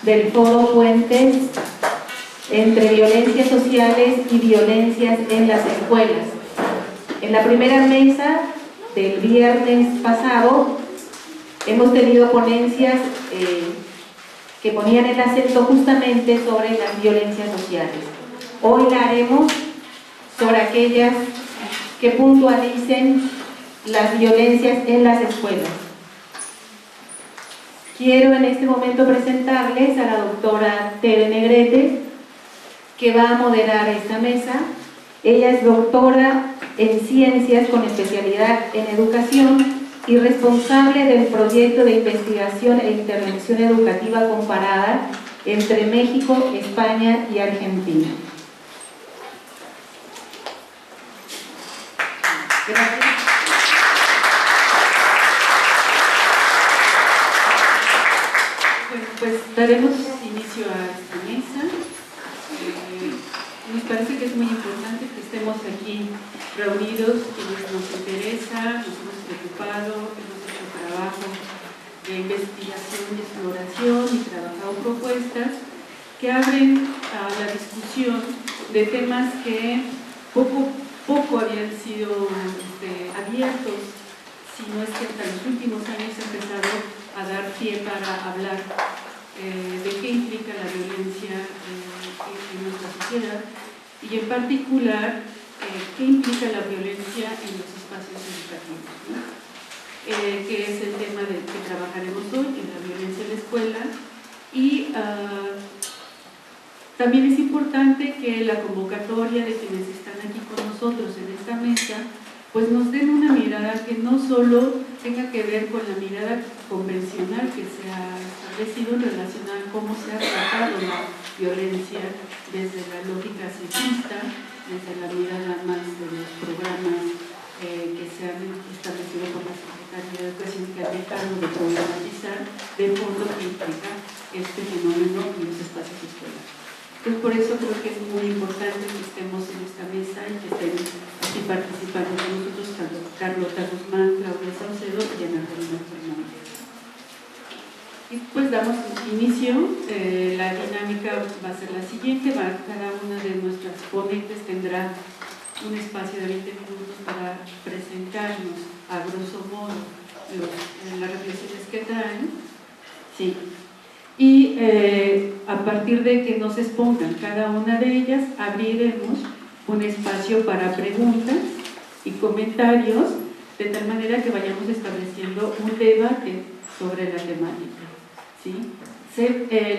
del Foro Puentes entre violencias sociales y violencias en las escuelas. En la primera mesa del viernes pasado hemos tenido ponencias que ponían el acento justamente sobre las violencias sociales. Hoy la haremos sobre aquellas que puntualicen las violencias en las escuelas. Quiero en este momento presentarles a la doctora Tere Negrete, que va a moderar esta mesa. Ella es doctora en Ciencias con especialidad en Educación y responsable del proyecto de investigación e intervención educativa comparada entre México, España y Argentina. Gracias. Bueno, pues daremos inicio a esta mesa. Nos parece que es muy importante que estemos aquí reunidos, quienes nos interesa, nos hemos preocupado, hemos hecho trabajo de investigación y exploración y trabajado propuestas que abren a la discusión de temas que poco habían sido abiertos, sino es que hasta los últimos años ha empezado a dar pie para hablar de qué implica la violencia en nuestra sociedad y en particular qué implica la violencia en los espacios educativos, ¿no? Que es el tema del que trabajaremos hoy, en la violencia en la escuela. Y también es importante que la convocatoria de quienes están aquí con nosotros en esta mesa pues nos den una mirada que no solo tenga que ver con la mirada convencional que se ha establecido en relación a cómo se ha tratado la violencia desde la lógica sexista, desde la mirada más de los programas que se han establecido por la Secretaría de Educación, que han dejado de problematizar de fondo que implica este fenómeno en los espacios escolares. Entonces, por eso creo que es muy importante que estemos en esta mesa y que estén aquí participando con nosotros Carlota Guzmán, Claudia Saucedo y Ana Karina Fernández. Y pues damos inicio. La dinámica va a ser la siguiente. Cada una de nuestras ponentes tendrá un espacio de 20 minutos para presentarnos a grosso modo las reflexiones que traen. Sí. Y a partir de que nos expongan cada una de ellas, abriremos un espacio para preguntas y comentarios, de tal manera que vayamos estableciendo un debate sobre la temática, ¿sí?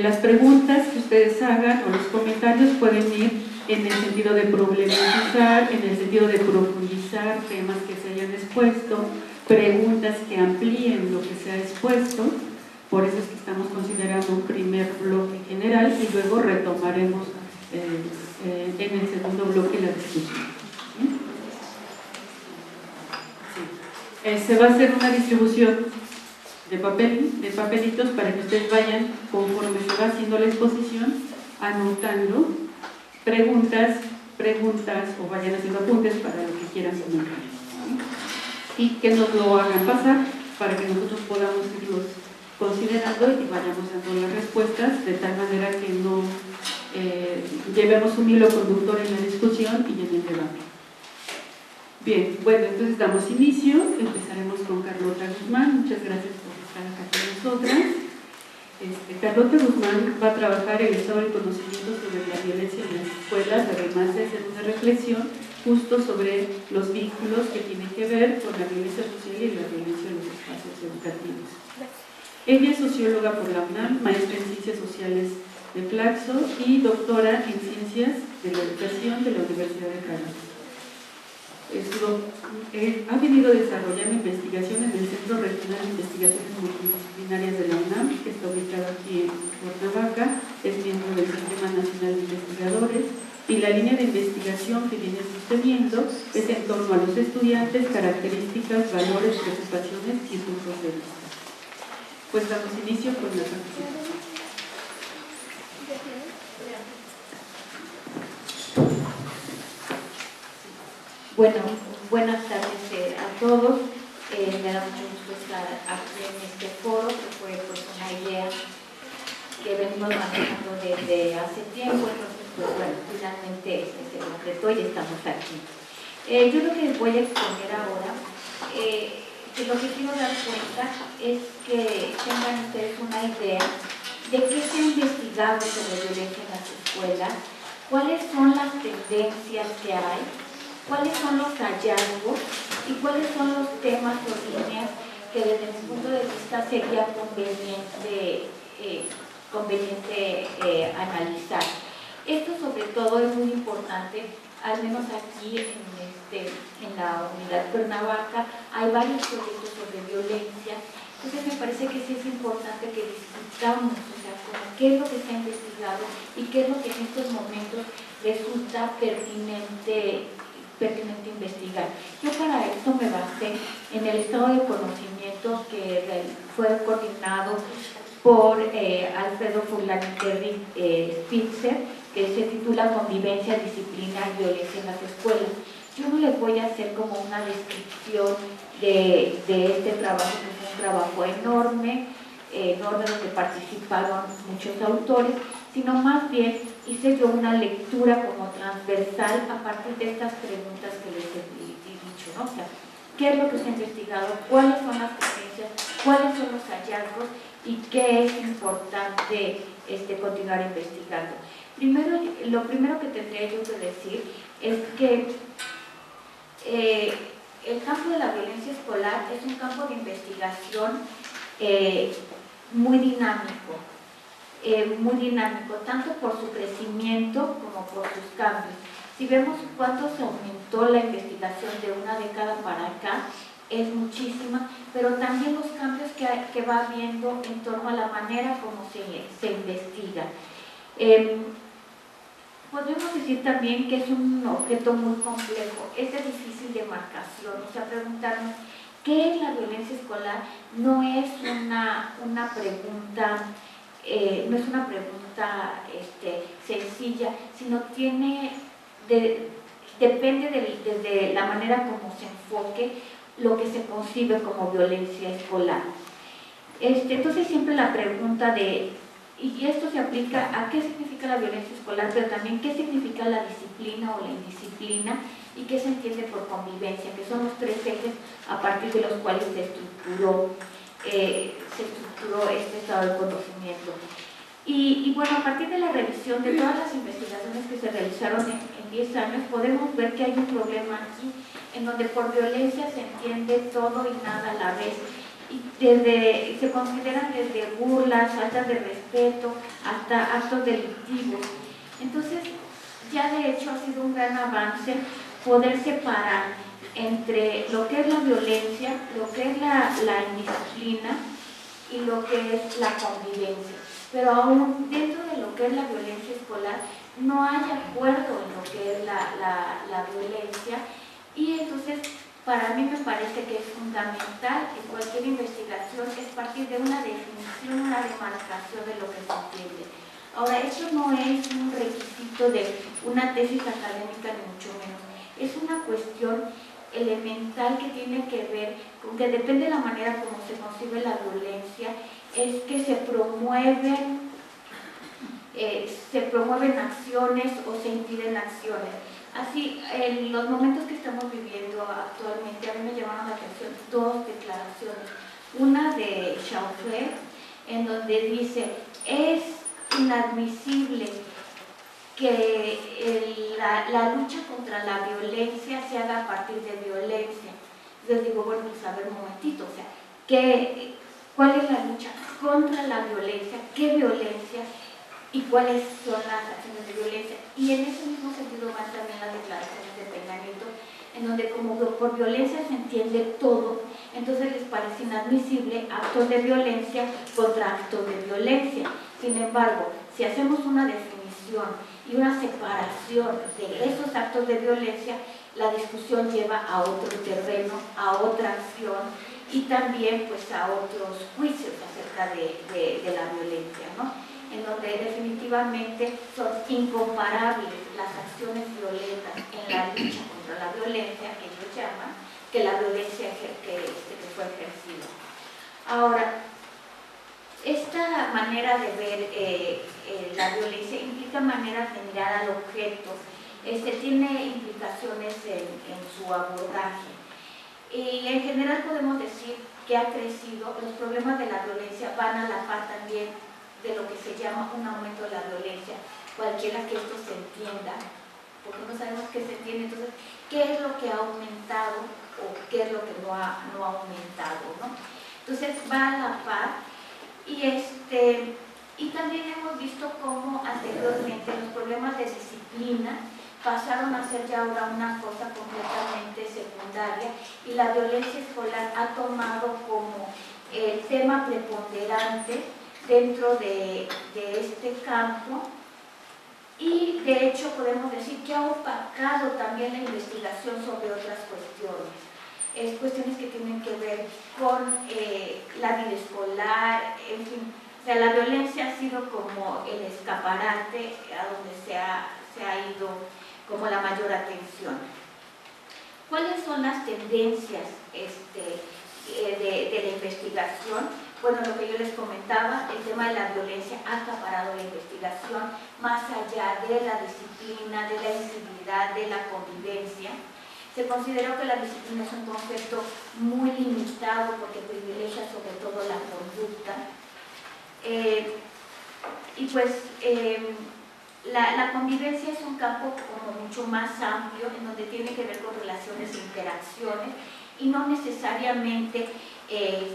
Las preguntas que ustedes hagan o los comentarios pueden ir en el sentido de problematizar, en el sentido de profundizar temas que se hayan expuesto, preguntas que amplíen lo que se ha expuesto. Por eso es que estamos considerando un primer bloque general y luego retomaremos en el segundo bloque la discusión. ¿Sí? Se va a hacer una distribución de papelitos para que ustedes vayan, conforme se va haciendo la exposición, anotando preguntas o vayan haciendo apuntes para lo que quieran comentar. ¿Sí? Y que nos lo hagan pasar para que nosotros podamos irlos considerando y vayamos dando las respuestas de tal manera que no llevemos un hilo conductor en la discusión y en el debate. Bien, bueno, entonces damos inicio. Empezaremos con Carlota Guzmán. Muchas gracias por estar acá con nosotras. Carlota Guzmán va a trabajar el estado del conocimiento sobre la violencia en las escuelas, además de hacer una reflexión justo sobre los vínculos que tienen que ver con la violencia social y la violencia en los espacios educativos. Ella es socióloga por la UNAM, maestra en Ciencias Sociales de Flaxo y doctora en Ciencias de la Educación de la Universidad de Caracas. Ha venido desarrollando investigación en el Centro Regional de Investigaciones Multidisciplinarias de la UNAM, que está ubicado aquí en Cuernavaca, es miembro del Sistema Nacional de Investigadores, y la línea de investigación que viene sosteniendo es en torno a los estudiantes, características, valores, preocupaciones y puntos de vista. Pues damos inicio con la participación. Bueno, buenas tardes a todos. Me da mucho gusto estar aquí en este foro, que fue pues una idea que venimos manejando desde hace tiempo, entonces pues bueno, finalmente se concretó y estamos aquí. Yo lo que les voy a exponer ahora, que lo que quiero dar cuenta es que tengan ustedes una idea de qué se ha investigado sobre violencia en las escuelas, cuáles son las tendencias que hay, cuáles son los hallazgos y cuáles son los temas o líneas que desde mi punto de vista sería conveniente analizar. Esto sobre todo es muy importante, al menos aquí en la unidad Cuernavaca hay varios proyectos sobre violencia, entonces me parece que sí es importante que discutamos, o sea, qué es lo que se ha investigado y qué es lo que en estos momentos resulta pertinente investigar. Yo para esto me basé en el estado de conocimiento que fue coordinado por Alfredo Furlan-Terry Spitzer, que se titula Convivencia, Disciplina y Violencia en las Escuelas. Yo no les voy a hacer como una descripción de este trabajo, que es un trabajo enorme donde participaron muchos autores, sino más bien hice yo una lectura como transversal a partir de estas preguntas que les he dicho, ¿no? O sea, ¿qué es lo que se ha investigado? ¿Cuáles son las tendencias? ¿Cuáles son los hallazgos? ¿Y qué es importante continuar investigando? Primero, lo primero que tendría yo que decir es que el campo de la violencia escolar es un campo de investigación muy dinámico, tanto por su crecimiento como por sus cambios. Si vemos cuánto se aumentó la investigación de una década para acá, es muchísima, pero también los cambios que va habiendo en torno a la manera como se investiga. Podríamos decir también que es un objeto muy complejo, es de difícil demarcación, o sea, preguntarnos ¿qué es la violencia escolar? No es una pregunta, sencilla, sino depende de la manera como se enfoque lo que se concibe como violencia escolar. Entonces siempre la pregunta y esto se aplica a qué significa la violencia escolar, pero también qué significa la disciplina o la indisciplina y qué se entiende por convivencia, que son los tres ejes a partir de los cuales se estructuró este estado de conocimiento. Y bueno, a partir de la revisión de todas las investigaciones que se realizaron en 10 años, podemos ver que hay un problema aquí, en donde por violencia se entiende todo y nada a la vez. Y se consideran desde burlas, faltas de respeto, hasta actos delictivos. Entonces, ya de hecho ha sido un gran avance poder separar entre lo que es la violencia, lo que es la indisciplina y lo que es la convivencia. Pero aún dentro de lo que es la violencia escolar no hay acuerdo en lo que es la violencia, y entonces para mí me parece que es fundamental en cualquier investigación es partir de una definición, una demarcación de lo que se entiende. Ahora, eso no es un requisito de una tesis académica ni mucho menos, es una cuestión elemental que tiene que ver con que depende de la manera como se concibe la violencia, es que se promueven acciones o se impiden acciones. Así, en los momentos que estamos viviendo actualmente, a mí me llamaron la atención dos declaraciones. Una de Chauffeur, en donde dice, es inadmisible que la lucha contra la violencia se haga a partir de violencia. Entonces digo, bueno, pues a ver un momentito, o sea, ¿cuál es la lucha contra la violencia? ¿Qué violencia? ¿Y cuáles son las acciones de violencia? Y en ese mismo sentido van también las declaraciones de Peña Nieto, en donde como por violencia se entiende todo, entonces les parece inadmisible actos de violencia contra actos de violencia. Sin embargo, si hacemos una definición y una separación de esos actos de violencia, la discusión lleva a otro terreno, a otra acción y también pues a otros juicios acerca de la violencia, ¿no? En donde definitivamente son incomparables las acciones violentas en la lucha contra la violencia, que ellos llaman, que la violencia que fue ejercida. Ahora, Esta manera de ver la violencia implica maneras de mirar al objeto, tiene implicaciones en su abordaje. Y en general podemos decir que ha crecido, los problemas de la violencia van a la par también de lo que se llama un aumento de la violencia, cualquiera que esto se entienda, porque no sabemos qué se entiende, entonces, ¿qué es lo que ha aumentado o qué es lo que no ha aumentado, ¿no? Entonces va a la par y también hemos visto cómo anteriormente los problemas de disciplina pasaron a ser ya ahora una cosa completamente secundaria y la violencia escolar ha tomado como el tema preponderante dentro de este campo y de hecho podemos decir que ha opacado también la investigación sobre otras cuestiones. Cuestiones que tienen que ver con la vida escolar, en fin, o sea, la violencia ha sido como el escaparate a donde se ha ido como la mayor atención. ¿Cuáles son las tendencias de la investigación? Bueno, lo que yo les comentaba, el tema de la violencia ha acaparado la investigación más allá de la disciplina, de la incivilidad, de la convivencia. Se consideró que la disciplina es un concepto muy limitado porque privilegia sobre todo la conducta. La convivencia es un campo como mucho más amplio en donde tiene que ver con relaciones e interacciones y no necesariamente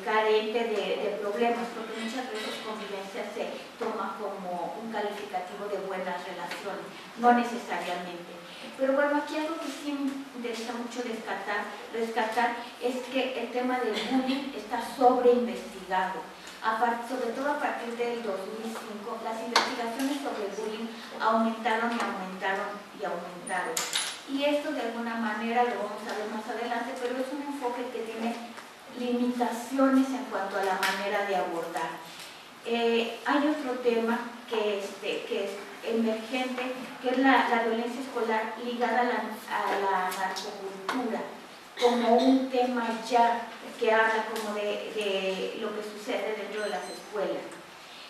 carente de problemas, porque muchas veces convivencia se toma como un calificativo de buenas relaciones, no necesariamente. Pero bueno, aquí algo que sí me interesa mucho rescatar es que el tema del bullying está sobreinvestigado. Sobre todo a partir del 2005, las investigaciones sobre el bullying aumentaron. Y esto de alguna manera lo vamos a ver más adelante, pero es un enfoque que tiene limitaciones en cuanto a la manera de abordar. Hay otro tema que es emergente, que es la violencia escolar ligada a la narcocultura, como un tema ya que habla como de lo que sucede dentro de las escuelas.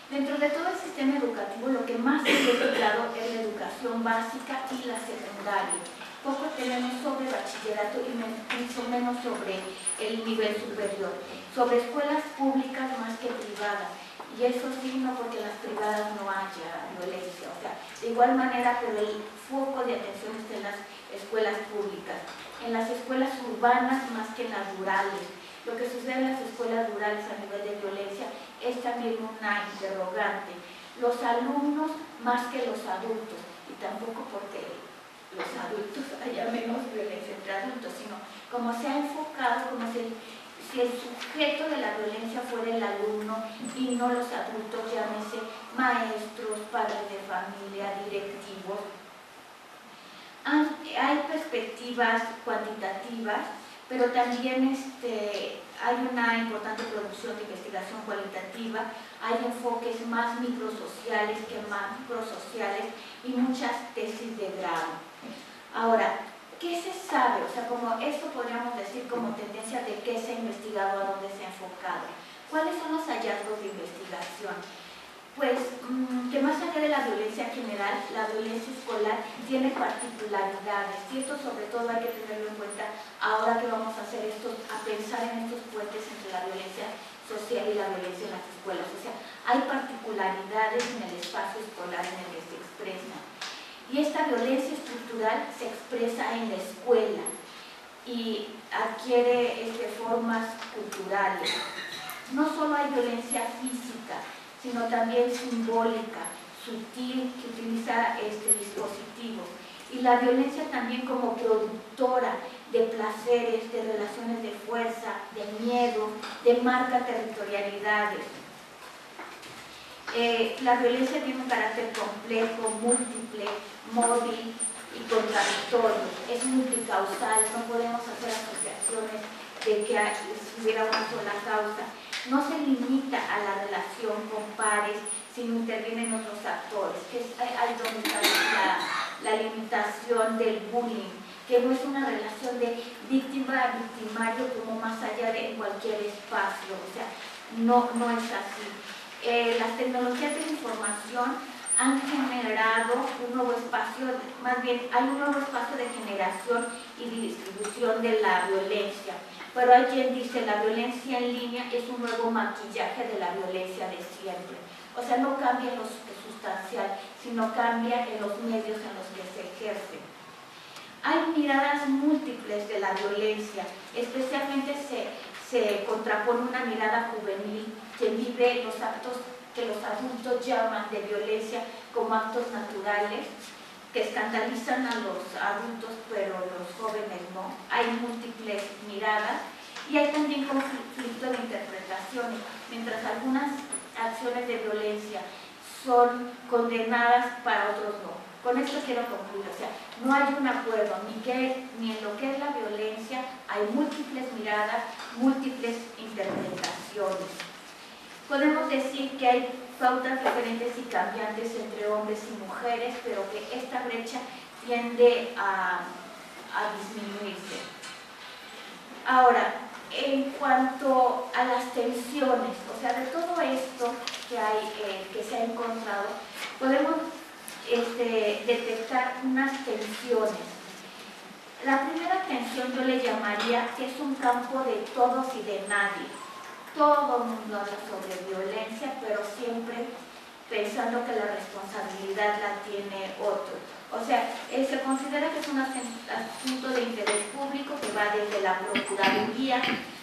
Dentro de todo el sistema educativo, lo que más se ha investigado es la educación básica y la secundaria. Poco tenemos sobre bachillerato y mucho menos sobre el nivel superior. Sobre escuelas públicas más que privadas. Y eso sí, no porque en las privadas no haya violencia. O sea, de igual manera, pero el foco de atención está en las escuelas públicas. En las escuelas urbanas más que en las rurales. Lo que sucede en las escuelas rurales a nivel de violencia es también una interrogante. Los alumnos más que los adultos, y tampoco porque los adultos haya menos violencia entre adultos, sino como se ha enfocado, como si el sujeto de la violencia fuera el alumno y no los adultos, llámese maestros, padres de familia, directivos. Hay perspectivas cuantitativas, pero también hay una importante producción de investigación cualitativa, hay enfoques más microsociales que macrosociales y muchas tesis de grado. Ahora, ¿qué se sabe? O sea, como esto podríamos decir como tendencia de qué se ha investigado, a dónde se ha enfocado. ¿Cuáles son los hallazgos de investigación? Pues que más allá de la violencia general, la violencia escolar tiene particularidades y esto sobre todo hay que tenerlo en cuenta ahora que vamos a hacer a pensar en estos puentes entre la violencia social y la violencia en las escuelas. O sea, hay particularidades en el espacio escolar en el que se expresan. Y esta violencia estructural se expresa en la escuela y adquiere formas culturales. No solo hay violencia física, sino también simbólica, sutil, que utiliza dispositivos. Y la violencia también como productora de placeres, de relaciones de fuerza, de miedo, de marca territorialidades. La violencia tiene un carácter complejo, múltiple, móvil y contradictorio. Es multicausal, no podemos hacer asociaciones de que hubiera una sola causa. No se limita a la relación con pares, sino intervienen otros actores, que es ahí donde está la limitación del bullying, que no es una relación de víctima a victimario como más allá de cualquier espacio, o sea, no es así. las tecnologías de la información han generado un nuevo espacio, más bien hay un nuevo espacio de generación y distribución de la violencia. Pero hay quien dice la violencia en línea es un nuevo maquillaje de la violencia de siempre. O sea, no cambia en lo sustancial, sino cambia en los medios en los que se ejerce. Hay miradas múltiples de la violencia, especialmente se contrapone una mirada juvenil que vive los actos que los adultos llaman de violencia como actos naturales, que escandalizan a los adultos, pero los jóvenes no. Hay múltiples miradas y hay también conflicto de interpretaciones. Mientras algunas acciones de violencia son condenadas, para otros no. Con esto quiero concluir, o sea, no hay un acuerdo ni en lo que es la violencia, hay múltiples miradas, múltiples interpretaciones. Podemos decir que hay pautas diferentes y cambiantes entre hombres y mujeres, pero que esta brecha tiende a disminuirse. Ahora, en cuanto a las tensiones, o sea, de todo esto que se ha encontrado, podemos detectar unas tensiones. La primera tensión yo le llamaría que es un campo de todos y de nadie. Todo el mundo habla sobre violencia, pero siempre pensando que la responsabilidad la tiene otro. O sea, se considera que es un asunto de interés público que va desde la Procuraduría,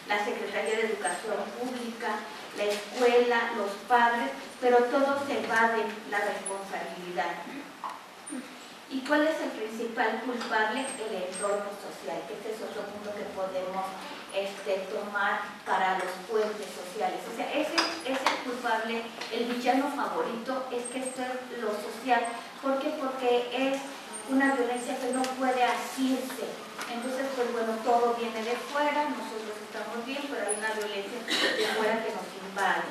la Secretaría de Educación Pública, la escuela, los padres, pero todos evaden la responsabilidad. ¿Y cuál es el principal culpable? El entorno social, que este es otro punto que podemos tomar para los puentes sociales. O sea, ese es el culpable, el villano favorito, es que esto es lo social. ¿Por qué? Porque es una violencia que no puede asirse. Entonces, pues bueno, todo viene de fuera, nosotros estamos bien, pero hay una violencia de fuera que nos invade.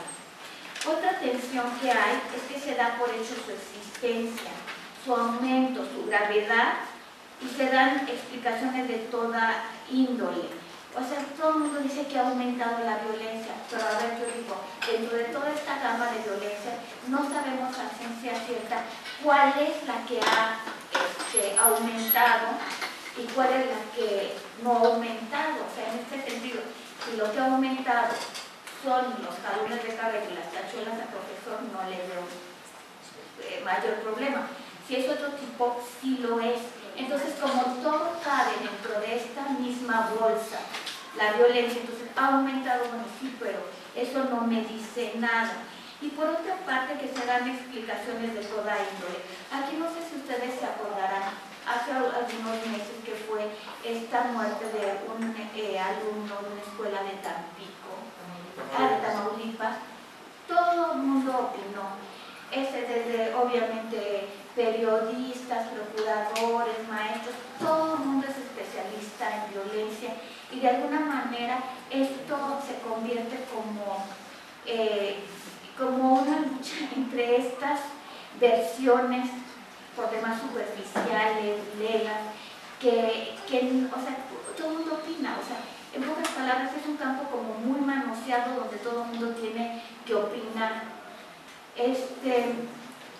Otra tensión que hay es que se da por hecho su existencia, su aumento, su gravedad, y se dan explicaciones de toda índole. O sea, todo el mundo dice que ha aumentado la violencia, pero a ver, yo digo, dentro de toda esta gama de violencia, no sabemos a ciencia cierta cuál es la que ha aumentado y cuál es la que no ha aumentado. O sea, en este sentido, si lo que ha aumentado son los jalones de cabello y las tachuelas al profesor, no le veo mayor problema. Si es otro tipo, sí lo es. Entonces, como todo cabe dentro de esta misma bolsa, la violencia, entonces ha aumentado, bueno, sí, pero eso no me dice nada. Y por otra parte, que se dan explicaciones de toda índole. Aquí no sé si ustedes se acordarán, hace algunos meses que fue esta muerte de un alumno de una escuela de Tampico, de Tamaulipas. Todo el mundo opinó. Desde, obviamente, periodistas, procuradores, maestros, todo el mundo es especialista en violencia y de alguna manera esto se convierte como una lucha entre estas versiones por demás superficiales, legas, que o sea, todo el mundo opina. O sea, en pocas palabras es un campo como muy manoseado donde todo el mundo tiene que opinar.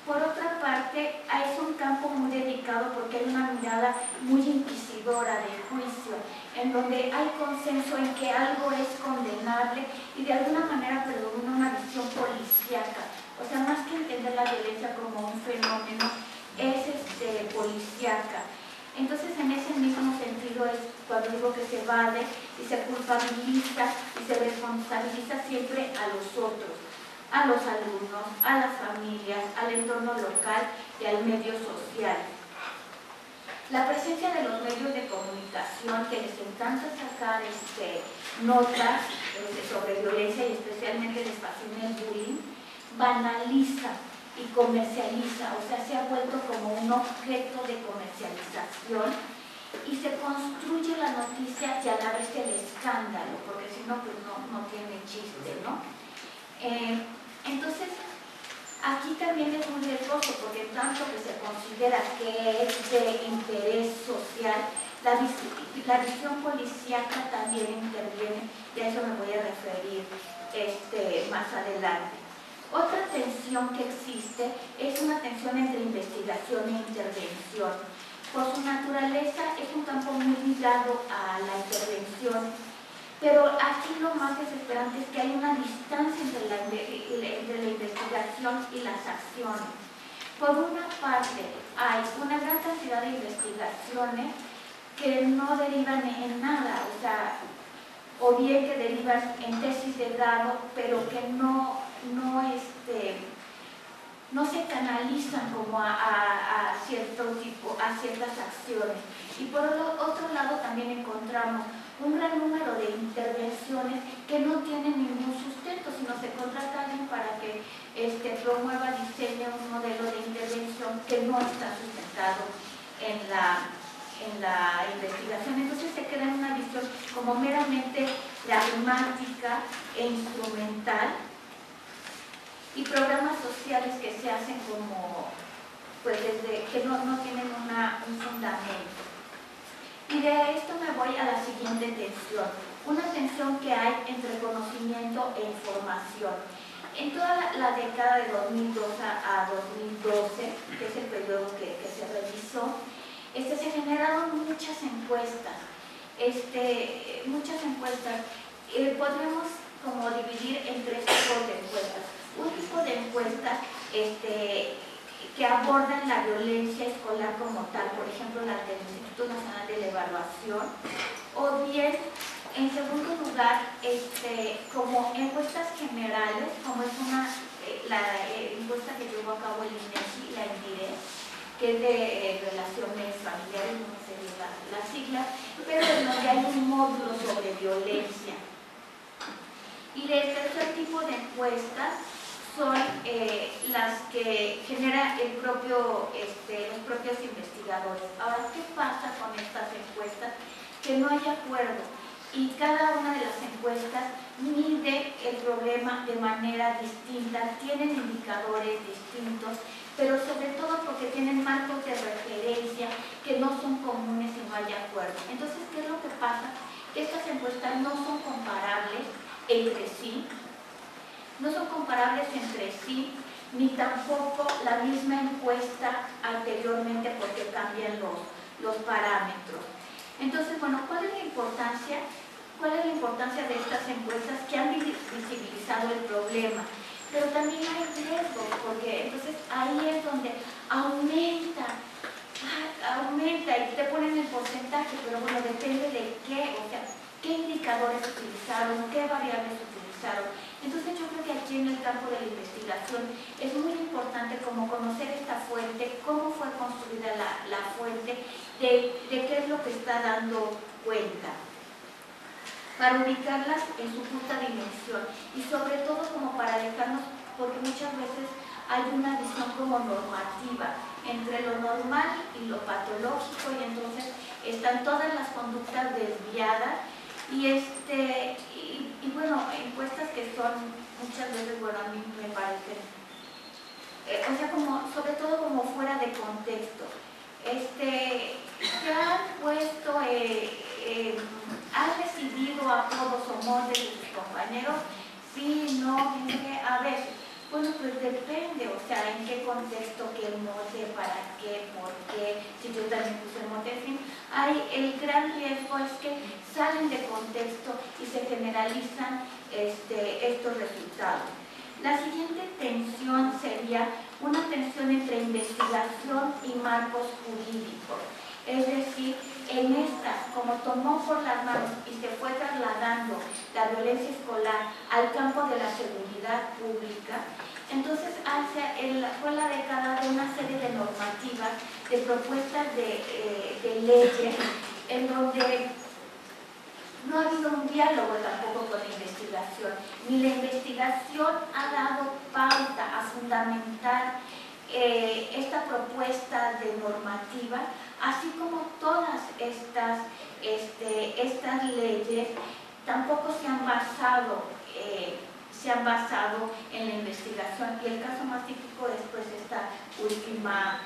Por otra parte, es un campo muy delicado porque hay una mirada muy inquisidora del juicio, en donde hay consenso en que algo es condenable y de alguna manera predomina una visión policíaca. O sea, más que entender la violencia como un fenómeno, es policíaca. Entonces, en ese mismo sentido es cuando digo que se evade y se culpabiliza y se responsabiliza siempre a los otros, a los alumnos, a las familias, al entorno local y al medio social. La presencia de los medios de comunicación que les encanta sacar notas sobre violencia y especialmente les fascina el bullying, banaliza y comercializa, o sea, se ha vuelto como un objeto de comercialización y se construye la noticia y a la vez el escándalo, porque si no, pues no tiene chiste, ¿no? Entonces, aquí también es muy riesgoso porque tanto que se considera que es de interés social, la visión policíaca también interviene, y a eso me voy a referir más adelante. Otra tensión que existe es una tensión entre investigación e intervención. Por su naturaleza es un campo muy ligado a la intervención, pero aquí lo más desesperante es que hay una distancia entre la investigación y las acciones. Por una parte, hay una gran cantidad de investigaciones que no derivan en nada, o bien que derivan en tesis de grado, pero que no se canalizan como a ciertas acciones. Y por otro lado también encontramos un gran número de intervenciones que no tienen ningún sustento, sino se contrata a alguien para que promueva, diseñe un modelo de intervención que no está sustentado en la investigación. Entonces se queda en una visión como meramente pragmática e instrumental, y programas sociales que se hacen como, pues que no tienen un fundamento. Y de esto me voy a la siguiente tensión, una tensión que hay entre conocimiento e información. En toda la década de 2002 a 2012, que es el periodo que se revisó, se generaron muchas encuestas. Podemos como dividir en tres tipos de encuestas. Un tipo de encuestas que abordan la violencia escolar como tal, por ejemplo la del Instituto Nacional de la Evaluación, o bien, en segundo lugar, como encuestas generales, como es la encuesta que llevó a cabo el INEGI, la INDIRE, que es de relaciones familiares, no sé la sigla, pero en donde hay un módulo sobre violencia. Y el tercer tipo de encuestas son las que genera los propios investigadores. Ahora, ¿qué pasa con estas encuestas? Que no hay acuerdo, y cada una de las encuestas mide el problema de manera distinta, tienen indicadores distintos, pero sobre todo porque tienen marcos de referencia que no son comunes y no hay acuerdo. Entonces, ¿qué es lo que pasa? Que estas encuestas no son comparables entre sí, ni tampoco la misma encuesta anteriormente, porque cambian los parámetros. Entonces, bueno, ¿cuál es la importancia de estas encuestas que han visibilizado el problema? Pero también hay riesgos, porque entonces ahí es donde aumenta y te ponen el porcentaje, pero bueno, depende de qué, qué indicadores utilizaron, qué variables utilizaron. Entonces yo creo que aquí en el campo de la investigación es muy importante como conocer esta fuente, cómo fue construida la fuente, de qué es lo que está dando cuenta, para ubicarlas en su justa dimensión, y sobre todo como para dejarnos, porque muchas veces hay una visión como normativa entre lo normal y lo patológico, y entonces están todas las conductas desviadas, y bueno, encuestas que son muchas veces, bueno, a mí me parecen, como, sobre todo como fuera de contexto. Se han puesto, ¿has recibido apodos o motes de tus compañeros? Sí, no, a ver, bueno, pues depende, en qué contexto, qué mote, para qué, por qué, si yo también puse mote, en fin. El gran riesgo es que salen de contexto y se generalizan estos resultados. La siguiente tensión sería una tensión entre investigación y marcos jurídicos. Es decir, en esta, como tomó por las manos y se fue trasladando la violencia escolar al campo de la seguridad pública, entonces fue la década de una serie de normativas, de propuestas de leyes, en donde no ha habido un diálogo tampoco con la investigación, ni la investigación ha dado pauta a fundamentar esta propuesta de normativa, así como todas estas leyes tampoco se han basado en la investigación. Y el caso más típico es pues esta última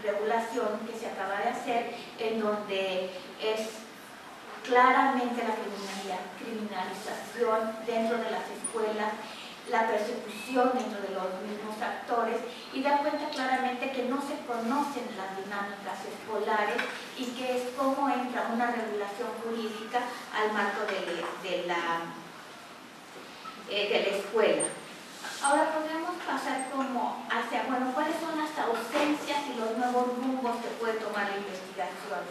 regulación que se acaba de hacer, en donde es claramente la criminalización dentro de las escuelas la persecución dentro de los mismos actores y da cuenta claramente que no se conocen las dinámicas escolares y que es cómo entra una regulación jurídica al marco de la escuela. Ahora podemos pasar como hacia, bueno, ¿cuáles son las ausencias y los nuevos rumbos que puede tomar la investigación?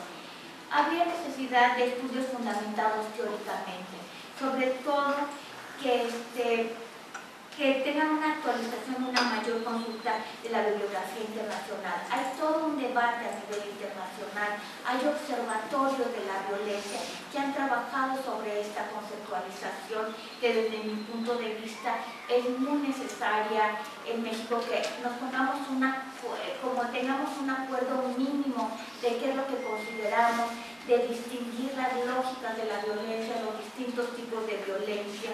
Habría necesidad de estudios fundamentados teóricamente, sobre todo que tengan una actualización, una mayor consulta de la bibliografía internacional. Hay todo un debate a nivel internacional, hay observatorios de la violencia que han trabajado sobre esta conceptualización que desde mi punto de vista es muy necesaria en México, que nos pongamos como tengamos un acuerdo mínimo de qué es lo que consideramos, de distinguir las lógicas de la violencia, los distintos tipos de violencia.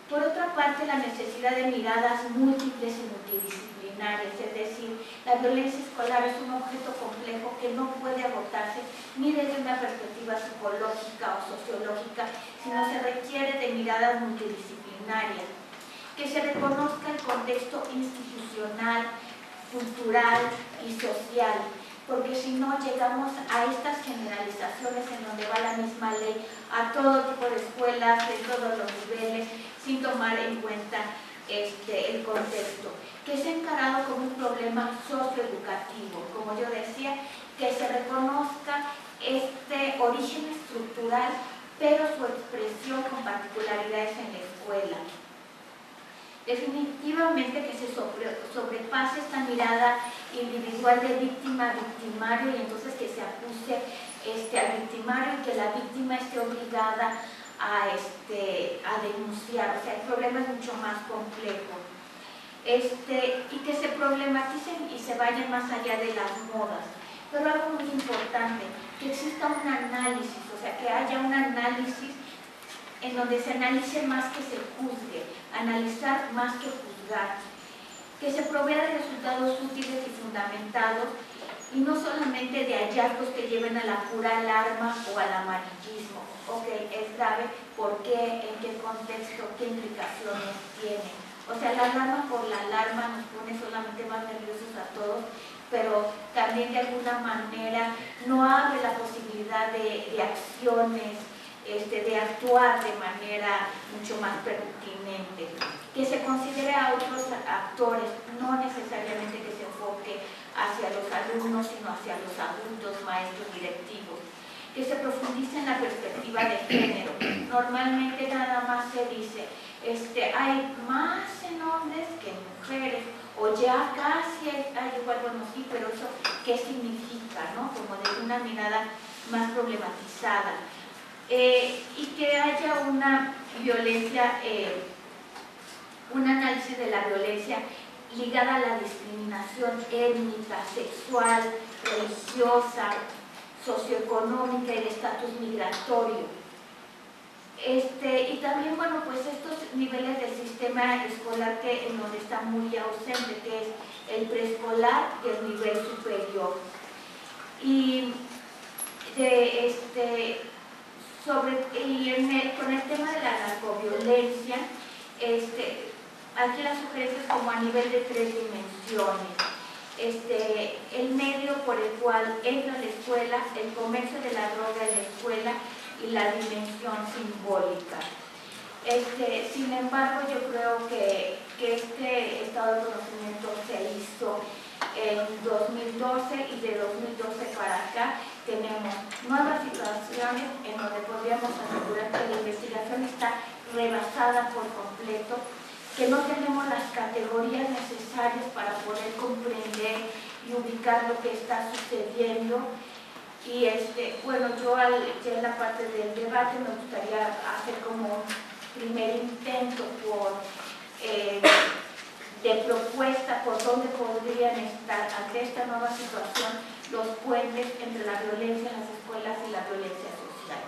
Por otra parte, la necesidad de miradas múltiples y multidisciplinarias, es decir, la violencia escolar es un objeto complejo que no puede abordarse ni desde una perspectiva psicológica o sociológica, sino se requiere de miradas multidisciplinarias, que se reconozca el contexto institucional, cultural y social, porque si no llegamos a estas generalizaciones en donde va la misma ley a todo tipo de escuelas, de todos los niveles, sin tomar en cuenta el contexto, que es encarado como un problema socioeducativo, como yo decía, que se reconozca este origen estructural, pero su expresión con particularidades en la escuela. Definitivamente que se sobrepase esta mirada individual de víctima-victimario y entonces que se acuse al victimario y que la víctima esté obligada a denunciar. O sea, el problema es mucho más complejo. Y que se problematicen y se vayan más allá de las modas. Pero algo muy importante, que exista un análisis, o sea, que haya un análisis en donde se analice más que se juzgue, analizar más que juzgar, que se provea de resultados útiles y fundamentados y no solamente de hallazgos que lleven a la pura alarma o al amarillismo. Ok, es grave, ¿por qué? ¿En qué contexto? ¿Qué implicaciones tiene? O sea, la alarma por la alarma nos pone solamente más nerviosos a todos, pero también de alguna manera no abre la posibilidad de acciones, de actuar de manera mucho más pertinente, que se considere a otros actores, no necesariamente que se enfoque hacia los alumnos, sino hacia los adultos, maestros, directivos, que se profundice en la perspectiva de género. Normalmente nada más se dice, hay más en hombres que en mujeres, o ya casi hay igual, bueno, sí, pero eso, ¿qué significa, no? Como de una mirada más problematizada. Y que haya una violencia, un análisis de la violencia ligada a la discriminación étnica, sexual, religiosa, socioeconómica y de estatus migratorio. Y también, bueno, pues estos niveles del sistema escolar en donde está muy ausente, que es el preescolar y el nivel superior. Y con el tema de la narcoviolencia, aquí la sugerencia es como a nivel de 3 dimensiones. El medio por el cual entra la escuela, el comercio de la droga en la escuela y la dimensión simbólica. Sin embargo, yo creo que este estado de conocimiento se hizo en 2012 y de 2012 para acá tenemos nuevas situaciones en donde podríamos asegurar que la investigación está rebasada por completo, que no tenemos las categorías necesarias para poder comprender y ubicar lo que está sucediendo. Y bueno, yo ya en la parte del debate me gustaría hacer como un primer intento de propuesta por dónde podrían estar ante esta nueva situación los puentes entre la violencia en las escuelas y la violencia social.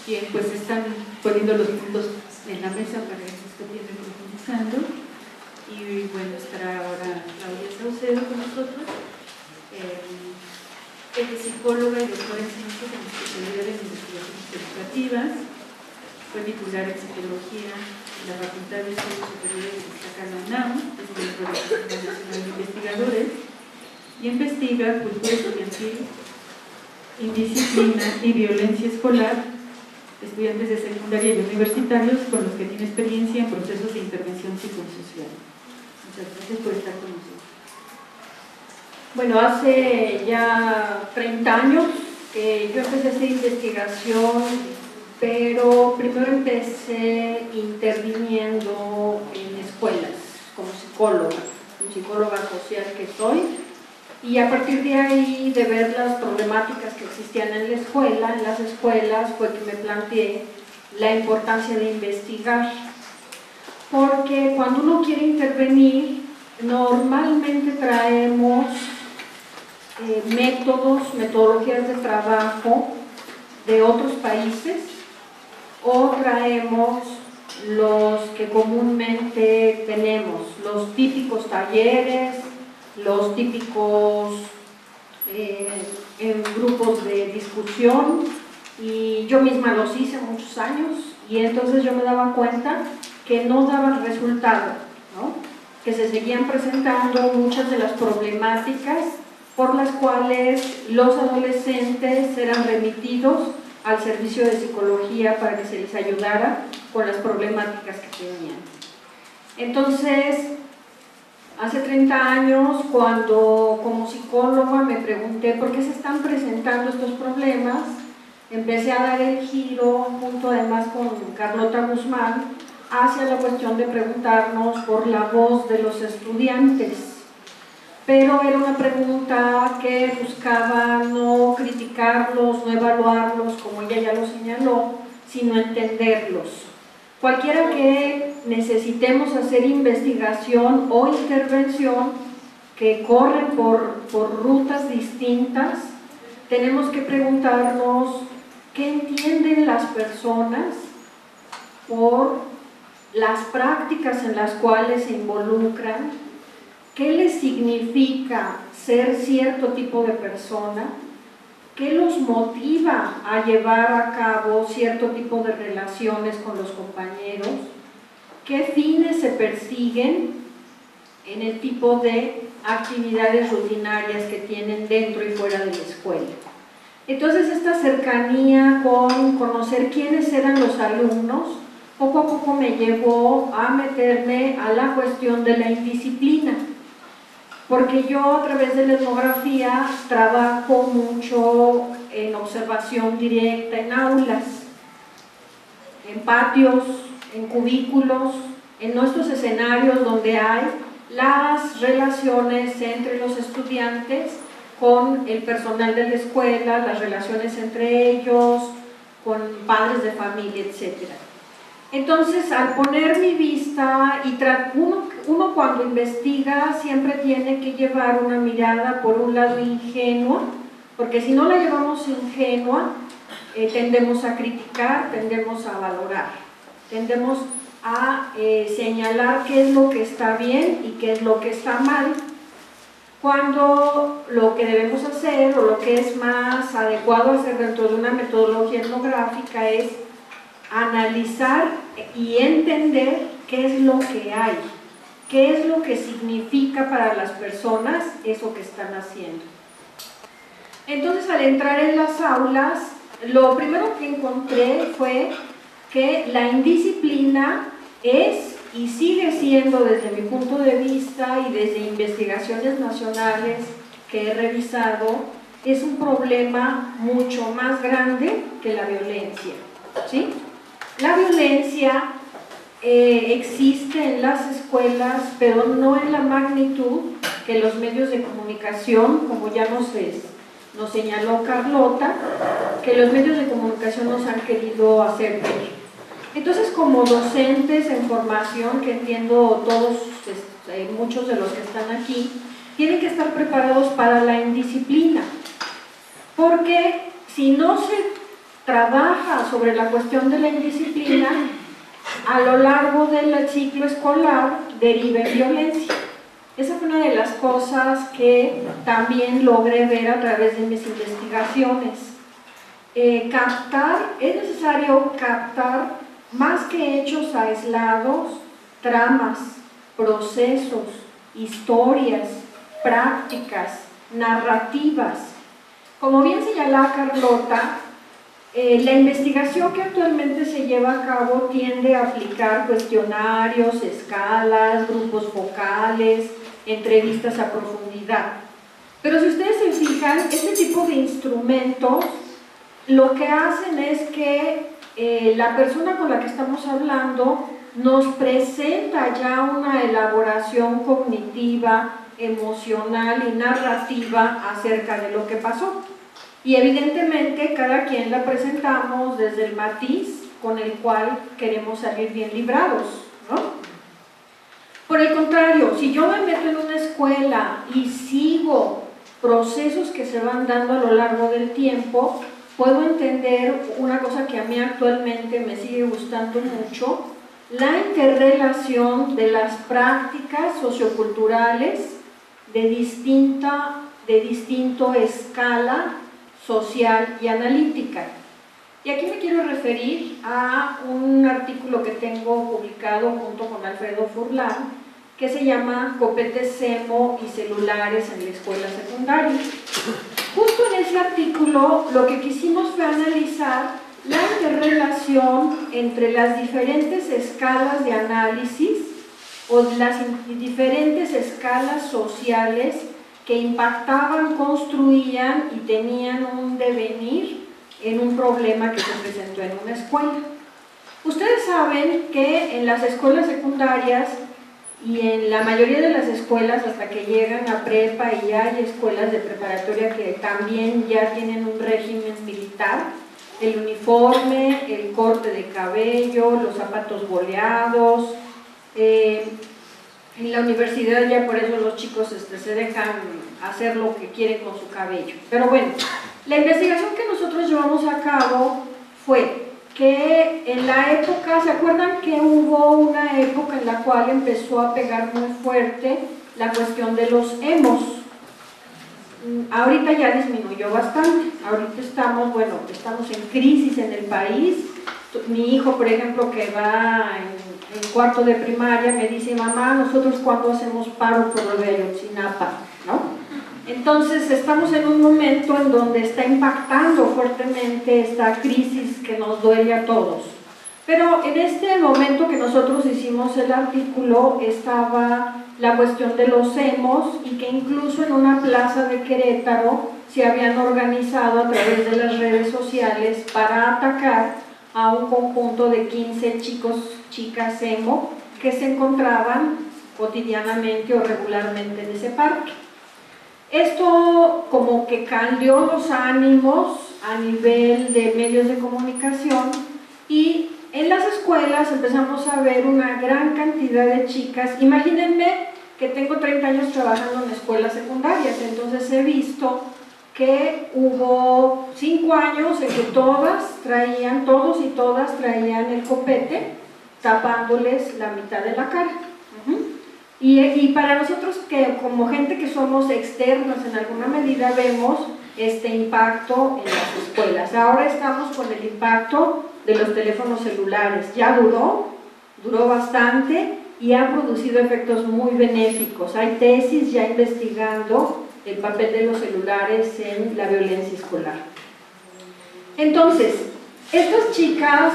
Bien, pues están poniendo los puntos en la mesa para que se estén profundizando. y bueno, estará ahora Claudia Saucedo con nosotros. Ella es psicóloga y doctora en ciencias en especialidad en investigaciones educativas. Fue titular en psicología en la Facultad de Estudios Superiores de UNAM, es miembro de la Asociación Nacional de Investigadores, y investiga cultura estudiantil, indisciplina y violencia escolar, estudiantes de secundaria y universitarios con los que tiene experiencia en procesos de intervención psicosocial. Muchas gracias por estar con nosotros. Bueno, hace ya 30 años que yo empecé a hacer investigación, pero primero empecé interviniendo en escuelas como psicóloga social que soy, y a partir de ahí, de ver las problemáticas que existían en las escuelas, fue que me planteé la importancia de investigar, porque cuando uno quiere intervenir, normalmente traemos metodologías de trabajo de otros países, o traemos los que comúnmente tenemos, los típicos talleres, los típicos en grupos de discusión, y yo misma los hice muchos años, y entonces yo me daba cuenta que no daban resultado, ¿no? Que se seguían presentando muchas de las problemáticas por las cuales los adolescentes eran remitidos al servicio de psicología para que se les ayudara con las problemáticas que tenían. Entonces, hace 30 años, cuando como psicóloga me pregunté por qué se están presentando estos problemas, empecé a dar el giro, junto además con Carlota Guzmán, hacia la cuestión de preguntarnos por la voz de los estudiantes. Pero era una pregunta que buscaba no criticarlos, no evaluarlos, como ella ya lo señaló, sino entenderlos. Cualquiera que necesitemos hacer investigación o intervención que corren por rutas distintas, tenemos que preguntarnos qué entienden las personas por las prácticas en las cuales se involucran, qué les significa ser cierto tipo de persona, qué los motiva a llevar a cabo cierto tipo de relaciones con los compañeros, qué fines se persiguen en el tipo de actividades rutinarias que tienen dentro y fuera de la escuela. Entonces, esta cercanía con conocer quiénes eran los alumnos, poco a poco me llevó a meterme a la cuestión de la indisciplina, porque yo a través de la etnografía trabajo mucho en observación directa en aulas, en patios, en cubículos, en nuestros escenarios donde hay las relaciones entre los estudiantes con el personal de la escuela, las relaciones entre ellos, con padres de familia, etc. Entonces, al poner mi vista, y uno cuando investiga siempre tiene que llevar una mirada por un lado ingenua, porque si no la llevamos ingenua, tendemos a criticar, tendemos a valorar, tendemos a señalar qué es lo que está bien y qué es lo que está mal, cuando lo que debemos hacer, o lo que es más adecuado hacer dentro de una metodología etnográfica, es analizar y entender qué es lo que hay, qué es lo que significa para las personas eso que están haciendo. Entonces, al entrar en las aulas, lo primero que encontré fue que la indisciplina es y sigue siendo, desde mi punto de vista y desde investigaciones nacionales que he revisado, es un problema mucho más grande que la violencia, ¿sí? La violencia existe en las escuelas, pero no en la magnitud que los medios de comunicación, como ya nos señaló Carlota, que los medios de comunicación nos han querido hacer ver. Entonces, como docentes en formación, que entiendo todos, muchos de los que están aquí, tienen que estar preparados para la indisciplina, porque si no se trabaja sobre la cuestión de la indisciplina, a lo largo del ciclo escolar deriva en violencia. Esa fue una de las cosas que también logré ver a través de mis investigaciones. Es necesario captar más que hechos aislados, tramas, procesos, historias, prácticas, narrativas. Como bien señalaba Carlota, la investigación que actualmente se lleva a cabo tiende a aplicar cuestionarios, escalas, grupos focales, entrevistas a profundidad. Pero si ustedes se fijan, este tipo de instrumentos lo que hacen es que la persona con la que estamos hablando nos presenta ya una elaboración cognitiva, emocional y narrativa acerca de lo que pasó. Y evidentemente cada quien la presentamos desde el matiz con el cual queremos salir bien librados, ¿no? Por el contrario, si yo me meto en una escuela y sigo procesos que se van dando a lo largo del tiempo, puedo entender una cosa que a mí actualmente me sigue gustando mucho: la interrelación de las prácticas socioculturales de distinto escala social y analítica. Y aquí me quiero referir a un artículo que tengo publicado junto con Alfredo Furlan, que se llama Copetes, Semo y celulares en la escuela secundaria. Justo en ese artículo lo que quisimos fue analizar la interrelación entre las diferentes escalas de análisis o las diferentes escalas sociales que impactaban, construían y tenían un devenir en un problema que se presentó en una escuela. Ustedes saben que en las escuelas secundarias y en la mayoría de las escuelas, hasta que llegan a prepa, y hay escuelas de preparatoria que también ya tienen un régimen militar, el uniforme, el corte de cabello, los zapatos boleados. En la universidad ya por eso los chicos se dejan hacer lo que quieren con su cabello. Pero bueno, la investigación que nosotros llevamos a cabo fue que en la época, ¿se acuerdan que hubo una época en la cual empezó a pegar muy fuerte la cuestión de los emos? Ahorita ya disminuyó bastante, ahorita estamos en crisis en el país. Mi hijo, por ejemplo, que va en cuarto de primaria, me dice: mamá, nosotros cuando hacemos paro por lo de Ayotzinapa, ¿no? Entonces estamos en un momento en donde está impactando fuertemente esta crisis que nos duele a todos. Pero en este momento que nosotros hicimos el artículo estaba la cuestión de los emos, y que incluso en una plaza de Querétaro se habían organizado a través de las redes sociales para atacar a un conjunto de 15 chicas emo que se encontraban cotidianamente o regularmente en ese parque. Esto como que cambió los ánimos a nivel de medios de comunicación, y en las escuelas empezamos a ver una gran cantidad de chicas. Imagínense que tengo 30 años trabajando en escuelas secundarias, entonces he visto que hubo 5 años en que todos y todas traían el copete tapándoles la mitad de la cara. Y para nosotros, que como gente que somos externos en alguna medida, vemos este impacto en las escuelas. Ahora estamos con el impacto de los teléfonos celulares. Ya duró bastante y ha producido efectos muy benéficos. Hay tesis ya investigando el papel de los celulares en la violencia escolar. Entonces, estas chicas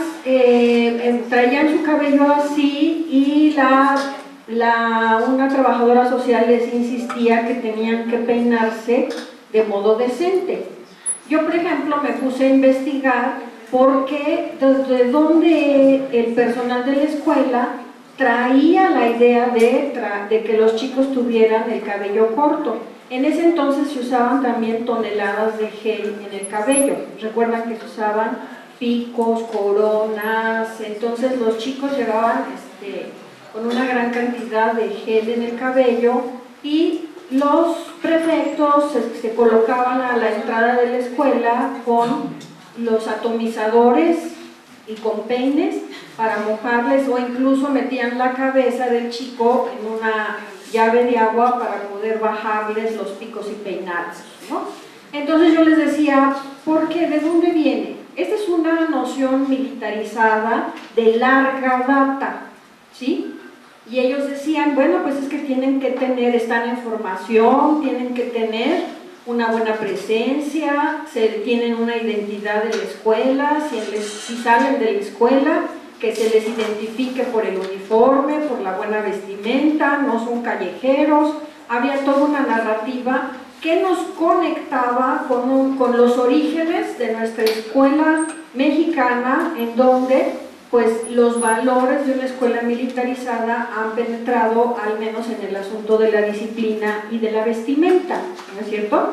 traían su cabello así, y una trabajadora social les insistía que tenían que peinarse de modo decente. Yo, por ejemplo, me puse a investigar desde dónde el personal de la escuela traía la idea de que los chicos tuvieran el cabello corto. En ese entonces se usaban también toneladas de gel en el cabello. Recuerdan que se usaban picos, coronas, entonces los chicos llevaban con una gran cantidad de gel en el cabello, y los prefectos se colocaban a la entrada de la escuela con los atomizadores y con peines para mojarles, o incluso metían la cabeza del chico en una llave de agua para poder bajarles los picos y peinarlos, ¿no? Entonces yo les decía, ¿por qué? ¿De dónde viene? Esta es una noción militarizada de larga data, ¿sí? Y ellos decían, bueno, pues es que tienen que tener, están en formación, tienen que tener una buena presencia, tienen una identidad de la escuela, si salen de la escuela, que se les identifique por el uniforme, por la buena vestimenta, no son callejeros. Había toda una narrativa que nos conectaba con los orígenes de nuestra escuela mexicana, en donde pues los valores de una escuela militarizada han penetrado al menos en el asunto de la disciplina y de la vestimenta, ¿no es cierto?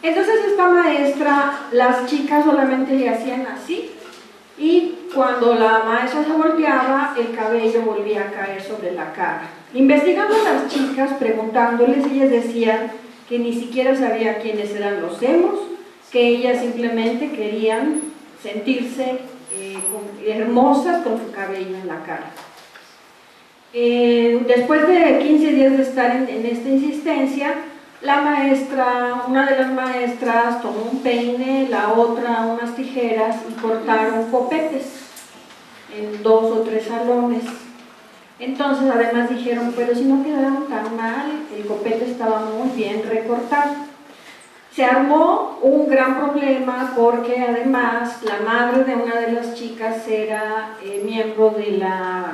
Entonces esta maestra, las chicas solamente le hacían así, y cuando la maestra se volteaba, el cabello volvía a caer sobre la cara. Investigando a las chicas, preguntándoles, ellas decían que ni siquiera sabía quiénes eran los emos, que ellas simplemente querían sentirse hermosas con su cabello en la cara. Después de 15 días de estar en esta insistencia, la maestra, una de las maestras tomó un peine, la otra unas tijeras y cortaron copetes en 2 o 3 salones. Entonces además dijeron, pero si no quedaron tan mal, el copete estaba muy bien recortado. Se armó un gran problema porque además la madre de una de las chicas era miembro de la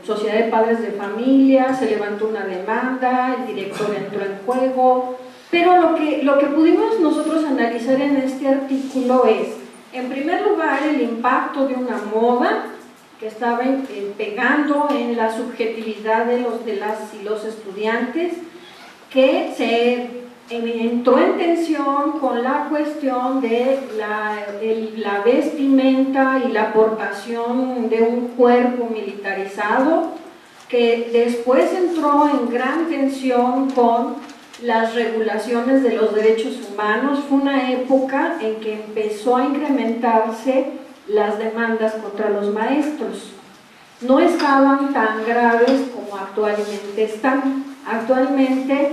Sociedad de Padres de Familia, se levantó una demanda, el director entró en juego, pero lo que pudimos nosotros analizar en este artículo es, en primer lugar, el impacto de una moda que estaba pegando en la subjetividad de las y los estudiantes, que se entró en tensión con la cuestión de la vestimenta y la aportación de un cuerpo militarizado, que después entró en gran tensión con las regulaciones de los derechos humanos. Fue una época en que empezó a incrementarse las demandas contra los maestros. No estaban tan graves como actualmente están. Actualmente,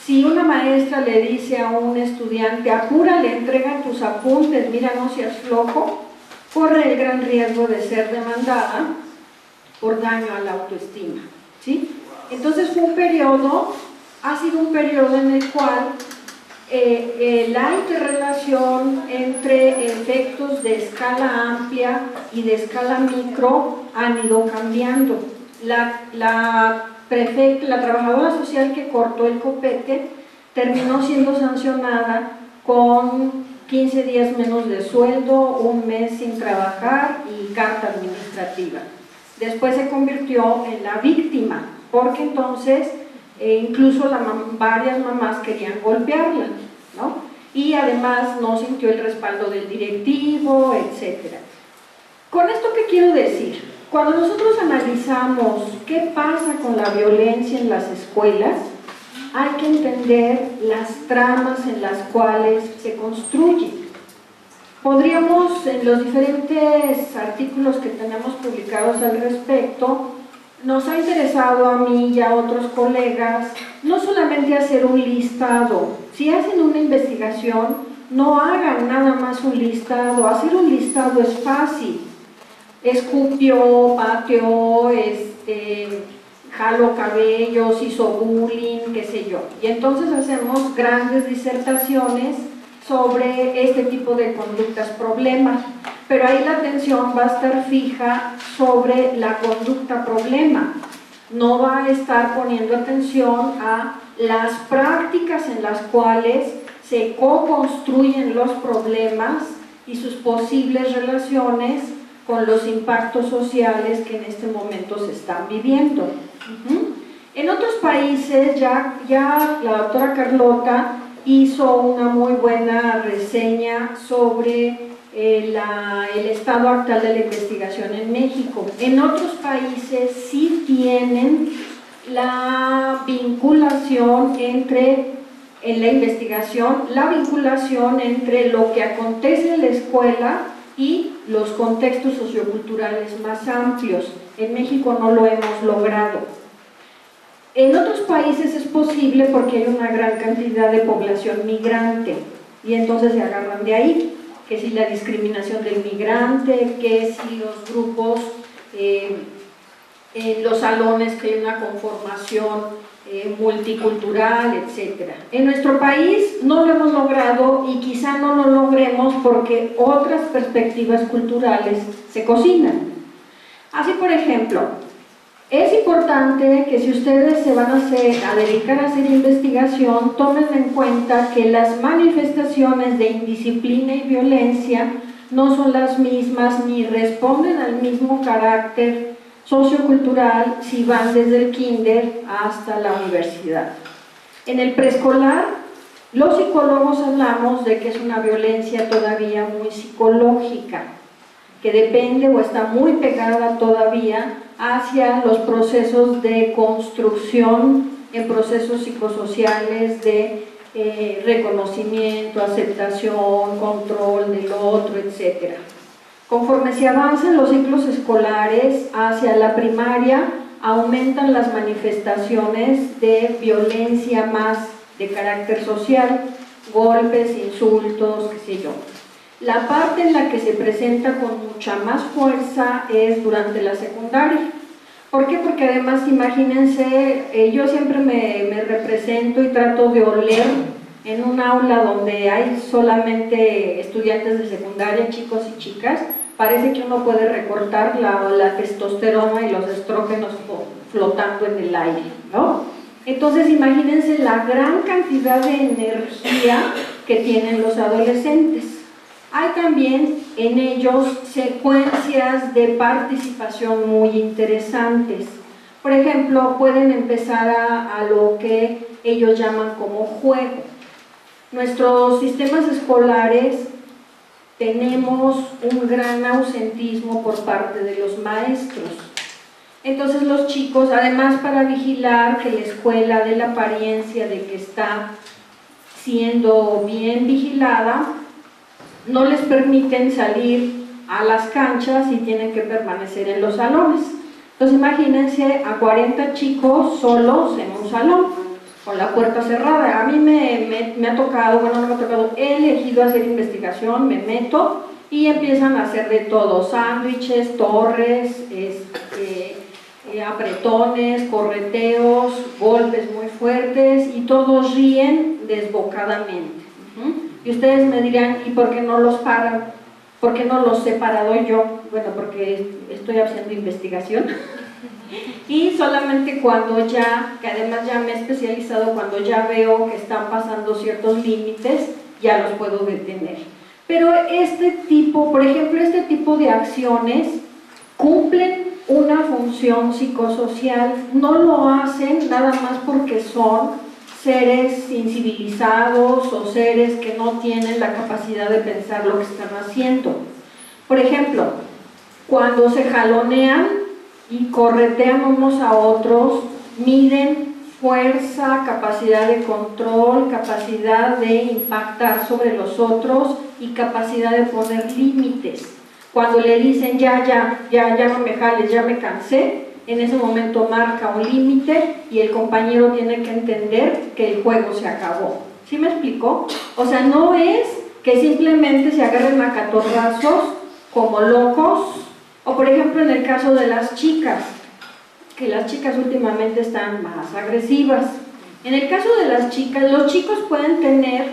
si una maestra le dice a un estudiante, apúrale, entrega tus apuntes, mira, no seas flojo, corre el gran riesgo de ser demandada por daño a la autoestima, ¿sí? Entonces ha sido un periodo en el cual la interrelación entre efectos de escala amplia y de escala micro han ido cambiando. La trabajadora social que cortó el copete terminó siendo sancionada con 15 días menos de sueldo, 1 mes sin trabajar y carta administrativa. Después se convirtió en la víctima, porque entonces incluso varias mamás querían golpearla, ¿no? Y además no sintió el respaldo del directivo, etc. ¿Con esto qué quiero decir? Cuando nosotros analizamos qué pasa con la violencia en las escuelas, hay que entender las tramas en las cuales se construye. Podríamos, en los diferentes artículos que tenemos publicados al respecto, nos ha interesado a mí y a otros colegas no solamente hacer un listado. Si hacen una investigación, no hagan nada más un listado. Hacer un listado es fácil. Escupió, pateó, jaló cabellos, hizo bullying, qué sé yo. Y entonces hacemos grandes disertaciones sobre este tipo de conductas problema. Pero ahí la atención va a estar fija sobre la conducta problema. No va a estar poniendo atención a las prácticas en las cuales se co-construyen los problemas y sus posibles relaciones con los impactos sociales que en este momento se están viviendo. En otros países ya la doctora Carlota hizo una muy buena reseña sobre el estado actual de la investigación en México. En otros países sí tienen la vinculación en la investigación, la vinculación entre lo que acontece en la escuela y los contextos socioculturales más amplios. En México no lo hemos logrado. En otros países es posible porque hay una gran cantidad de población migrante y entonces se agarran de ahí, que si la discriminación del migrante, que si los grupos, en los salones que hay una conformación multicultural, etc. En nuestro país no lo hemos logrado y quizá no lo logremos porque otras perspectivas culturales se cocinan. Así, por ejemplo, es importante que si ustedes se van a dedicar a hacer investigación, tomen en cuenta que las manifestaciones de indisciplina y violencia no son las mismas ni responden al mismo carácter sociocultural si van desde el kinder hasta la universidad. En el preescolar, los psicólogos hablamos de que es una violencia todavía muy psicológica, que depende o está muy pegada todavía hacia los procesos de construcción en procesos psicosociales de reconocimiento, aceptación, control del otro, etc. Conforme se avanzan los ciclos escolares hacia la primaria, aumentan las manifestaciones de violencia más de carácter social, golpes, insultos, qué sé yo. La parte en la que se presenta con mucha más fuerza es durante la secundaria. ¿Por qué? Porque además, imagínense, yo siempre me represento y trato de oler en un aula donde hay solamente estudiantes de secundaria, chicos y chicas. Parece que uno puede recortar la testosterona y los estrógenos flotando en el aire, ¿no? Entonces, imagínense la gran cantidad de energía que tienen los adolescentes. Hay también en ellos secuencias de participación muy interesantes. Por ejemplo, pueden empezar a lo que ellos llaman como juego. Nuestros sistemas escolares tenemos un gran ausentismo por parte de los maestros. Entonces los chicos, además para vigilar que la escuela dé la apariencia de que está siendo bien vigilada, no les permiten salir a las canchas y tienen que permanecer en los salones. Entonces imagínense a 40 chicos solos en un salón, con la puerta cerrada. A mí me ha tocado, bueno, no me ha tocado, he elegido hacer investigación, me meto y empiezan a hacer de todo, sándwiches, torres, apretones, correteos, golpes muy fuertes y todos ríen desbocadamente. Y ustedes me dirán, ¿y por qué no los paran? ¿Por qué no los he parado yo? Bueno, porque estoy haciendo investigación. Y solamente cuando ya, que además ya me he especializado, cuando ya veo que están pasando ciertos límites, ya los puedo detener. Pero este tipo, por ejemplo, este tipo de acciones cumplen una función psicosocial, no lo hacen nada más porque son seres incivilizados o seres que no tienen la capacidad de pensar lo que están haciendo. Por ejemplo, cuando se jalonean y corretean unos a otros, miden fuerza, capacidad de control, capacidad de impactar sobre los otros y capacidad de poner límites. Cuando le dicen ya no me jales, ya me cansé, en ese momento marca un límite y el compañero tiene que entender que el juego se acabó. ¿Sí me explico? O sea, no es que simplemente se agarren a catorrazos como locos, o por ejemplo en el caso de las chicas, que las chicas últimamente están más agresivas. En el caso de las chicas, los chicos pueden tener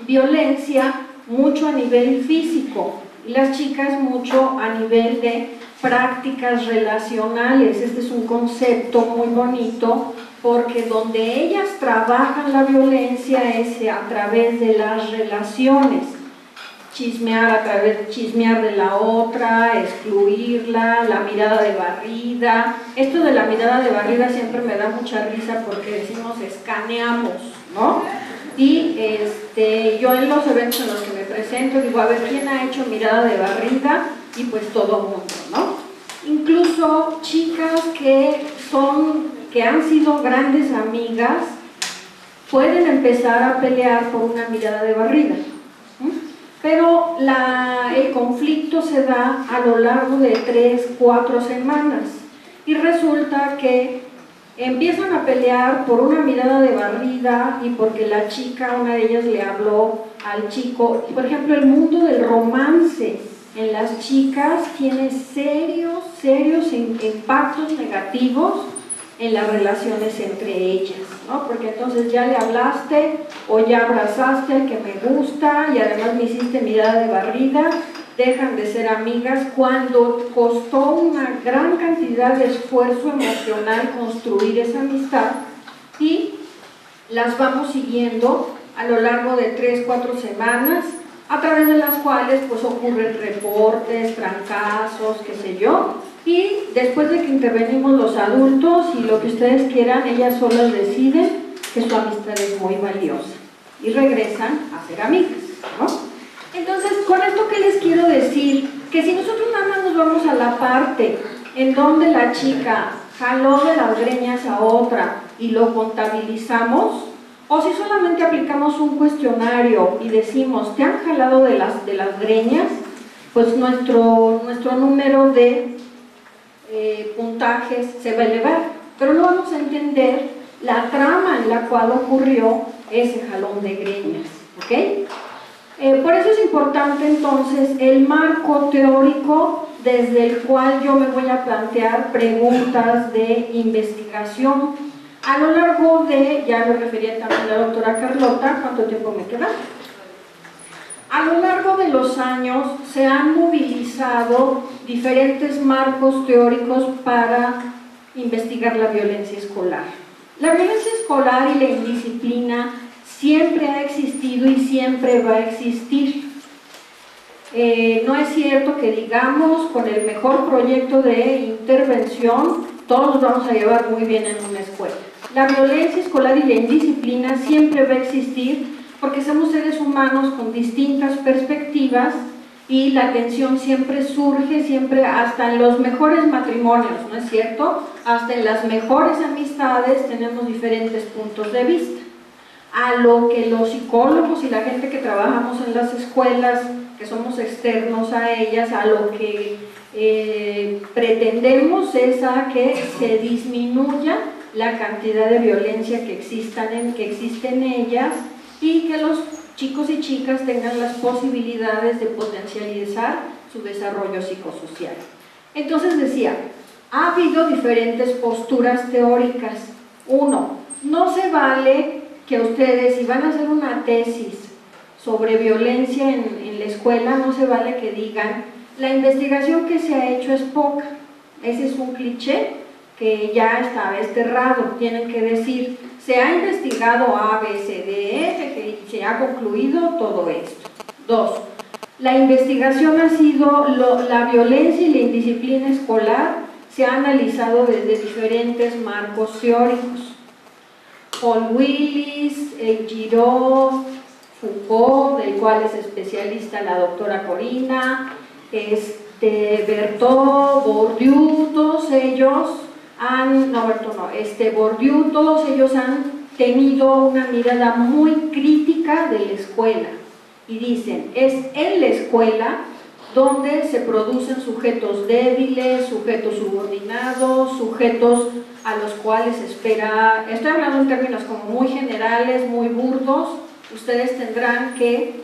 violencia mucho a nivel físico y las chicas mucho a nivel de prácticas relacionales. Este es un concepto muy bonito porque donde ellas trabajan la violencia es a través de las relaciones. Chismear de la otra, excluirla, la mirada de barrida. Esto de la mirada de barrida siempre me da mucha risa porque decimos escaneamos, ¿no? Y yo en los eventos en los que me presento digo, a ver, ¿quién ha hecho mirada de barrida? Y pues todo mundo, ¿no? Incluso chicas que han sido grandes amigas pueden empezar a pelear por una mirada de barrida. pero el conflicto se da a lo largo de 3, 4 semanas y resulta que empiezan a pelear por una mirada de barrida y porque la chica, una de ellas le habló al chico. Por ejemplo, el mundo del romance en las chicas tiene serios impactos negativos en las relaciones entre ellas, ¿no? Porque entonces ya le hablaste o ya abrazaste al que me gusta y además me hiciste mirada de barrida, dejan de ser amigas cuando costó una gran cantidad de esfuerzo emocional construir esa amistad y las vamos siguiendo a lo largo de 3, 4 semanas, a través de las cuales pues ocurren reportes, trancazos, qué sé yo, y después de que intervenimos los adultos y lo que ustedes quieran, ellas solas deciden que su amistad es muy valiosa y regresan a ser amigas, ¿no? Entonces, con esto que les quiero decir, que si nosotros nada más nos vamos a la parte en donde la chica jaló de las greñas a otra y lo contabilizamos, o si solamente aplicamos un cuestionario y decimos, ¿te han jalado de las greñas? Pues nuestro número de puntajes se va a elevar, pero no vamos a entender la trama en la cual ocurrió ese jalón de greñas, ¿ok? Por eso es importante entonces el marco teórico desde el cual yo me voy a plantear preguntas de investigación a lo largo de, ya lo refería también la doctora Carlota, ¿cuánto tiempo me queda? A lo largo de los años se han movilizado diferentes marcos teóricos para investigar la violencia escolar. La violencia escolar y la indisciplina siempre ha existido y siempre va a existir. No es cierto que digamos con el mejor proyecto de intervención todos nos vamos a llevar muy bien en una escuela. La violencia escolar y la indisciplina siempre va a existir porque somos seres humanos con distintas perspectivas y la tensión siempre surge, siempre hasta en los mejores matrimonios, ¿no es cierto? Hasta en las mejores amistades tenemos diferentes puntos de vista. A lo que los psicólogos y la gente que trabajamos en las escuelas, que somos externos a ellas, a lo que pretendemos es a que se disminuya la cantidad de violencia que existe en ellas y que los chicos y chicas tengan las posibilidades de potencializar su desarrollo psicosocial. Entonces decía, ha habido diferentes posturas teóricas. Uno, no se vale que ustedes, si van a hacer una tesis sobre violencia en la escuela, no se vale que digan, la investigación que se ha hecho es poca. Ese es un cliché que ya está desterrado. Tienen que decir, se ha investigado A, B, C, D, F, y se ha concluido todo esto. 2. La investigación ha sido, la violencia y la indisciplina escolar se ha analizado desde diferentes marcos teóricos. Paul Willis, Giraud, Foucault, del cual es especialista la doctora Corina, Berthaud, Bourdieu, todos ellos Bourdieu, todos ellos han tenido una mirada muy crítica de la escuela y dicen, es en la escuela donde se producen sujetos débiles, sujetos subordinados, sujetos a los cuales se espera, estoy hablando en términos como muy generales, muy burdos, ustedes tendrán que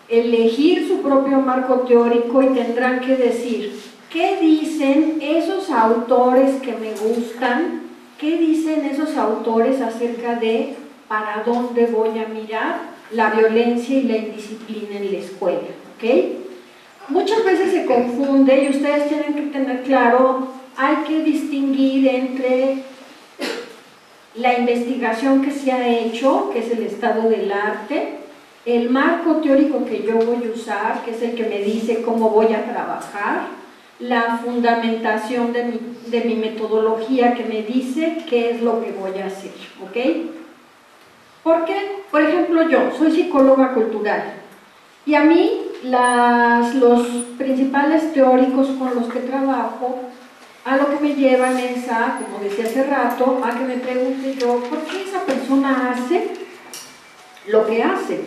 elegir su propio marco teórico y tendrán que decir, ¿qué dicen esos autores que me gustan? ¿Qué dicen esos autores acerca de para dónde voy a mirar la violencia y la indisciplina en la escuela? ¿Okay? Muchas veces se confunde y ustedes tienen que tener claro, hay que distinguir entre la investigación que se ha hecho, que es el estado del arte, el marco teórico que yo voy a usar, que es el que me dice cómo voy a trabajar, la fundamentación de mi metodología que me dice qué es lo que voy a hacer, ¿ok? Porque, por ejemplo, yo soy psicóloga cultural y a mí los principales teóricos con los que trabajo a lo que me llevan es a, como decía hace rato, a que me pregunte yo, ¿por qué esa persona hace lo que hace?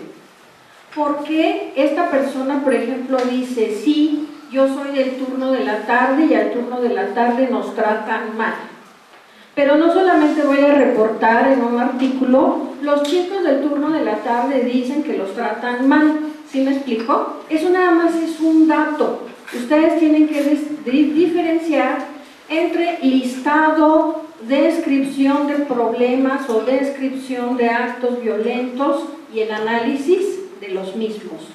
¿por qué esta persona, por ejemplo, dice, sí, yo soy del turno de la tarde y al turno de la tarde nos tratan mal? Pero no solamente voy a reportar en un artículo, los chicos del turno de la tarde dicen que los tratan mal. ¿Sí me explico? Eso nada más es un dato. Ustedes tienen que diferenciar entre listado, descripción de problemas o descripción de actos violentos y el análisis de los mismos.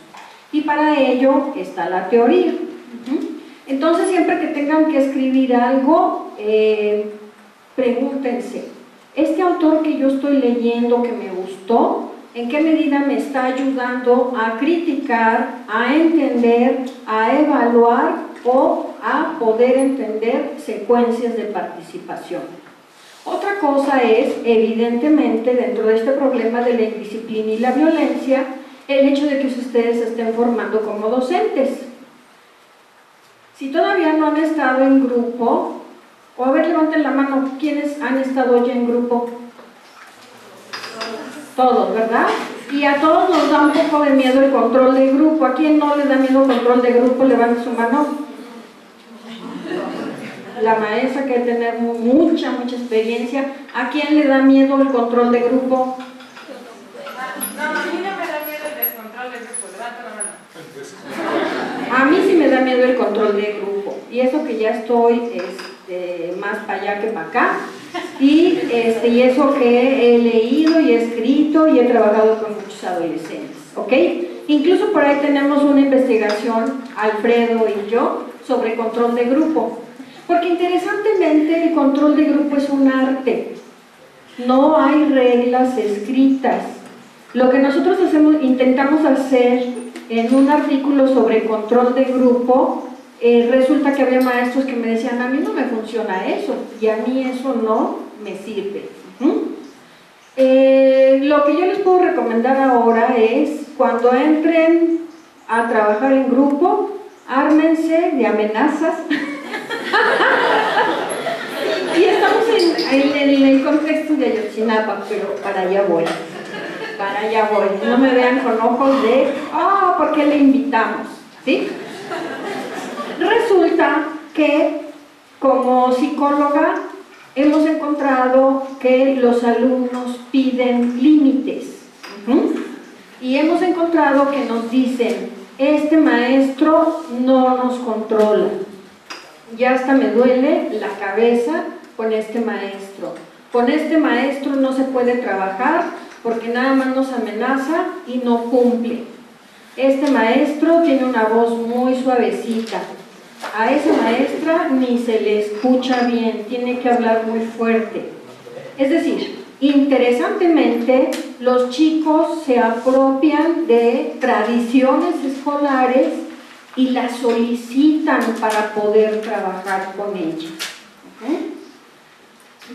Y para ello está la teoría. Entonces, siempre que tengan que escribir algo, pregúntense, ¿este autor que yo estoy leyendo que me gustó, en qué medida me está ayudando a criticar, a entender, a evaluar o a poder entender secuencias de participación? Otra cosa es, evidentemente, dentro de este problema de la indisciplina y la violencia, el hecho de que ustedes se estén formando como docentes. Si todavía no han estado en grupo, o a ver, levanten la mano, ¿quiénes han estado ya en grupo? Todos, ¿verdad? Y a todos nos da un poco de miedo el control de grupo. ¿A quién no le da miedo el control de grupo? Levante su mano. La maestra que debe tener mucha experiencia. ¿A quién le da miedo el control de grupo? No, a mí no me da miedo el descontrol de grupo. Levanta la mano. A mí sí me da miedo el control de grupo. Y eso que ya estoy más para allá que para acá. Y eso que he leído y he escrito y he trabajado con muchos adolescentes, ¿ok? Incluso por ahí tenemos una investigación, Alfredo y yo, sobre control de grupo, porque interesantemente el control de grupo es un arte, no hay reglas escritas. Lo que nosotros intentamos hacer en un artículo sobre control de grupo, resulta que había maestros que me decían, a mí no me funciona eso, y a mí eso no me sirve. Lo que yo les puedo recomendar ahora es, cuando entren a trabajar en grupo, ármense de amenazas. Y estamos en el contexto de Ayotzinapa, pero para allá voy. No me vean con ojos de, ¿por qué le invitamos? ¿Sí? Resulta que como psicóloga hemos encontrado que los alumnos piden límites y hemos encontrado que nos dicen, este maestro no nos controla, ya hasta me duele la cabeza con este maestro no se puede trabajar porque nada más nos amenaza y no cumple, este maestro tiene una voz muy suavecita, a esa maestra ni se le escucha bien, tiene que hablar muy fuerte. Es decir, interesantemente, los chicos se apropian de tradiciones escolares y las solicitan para poder trabajar con ellas.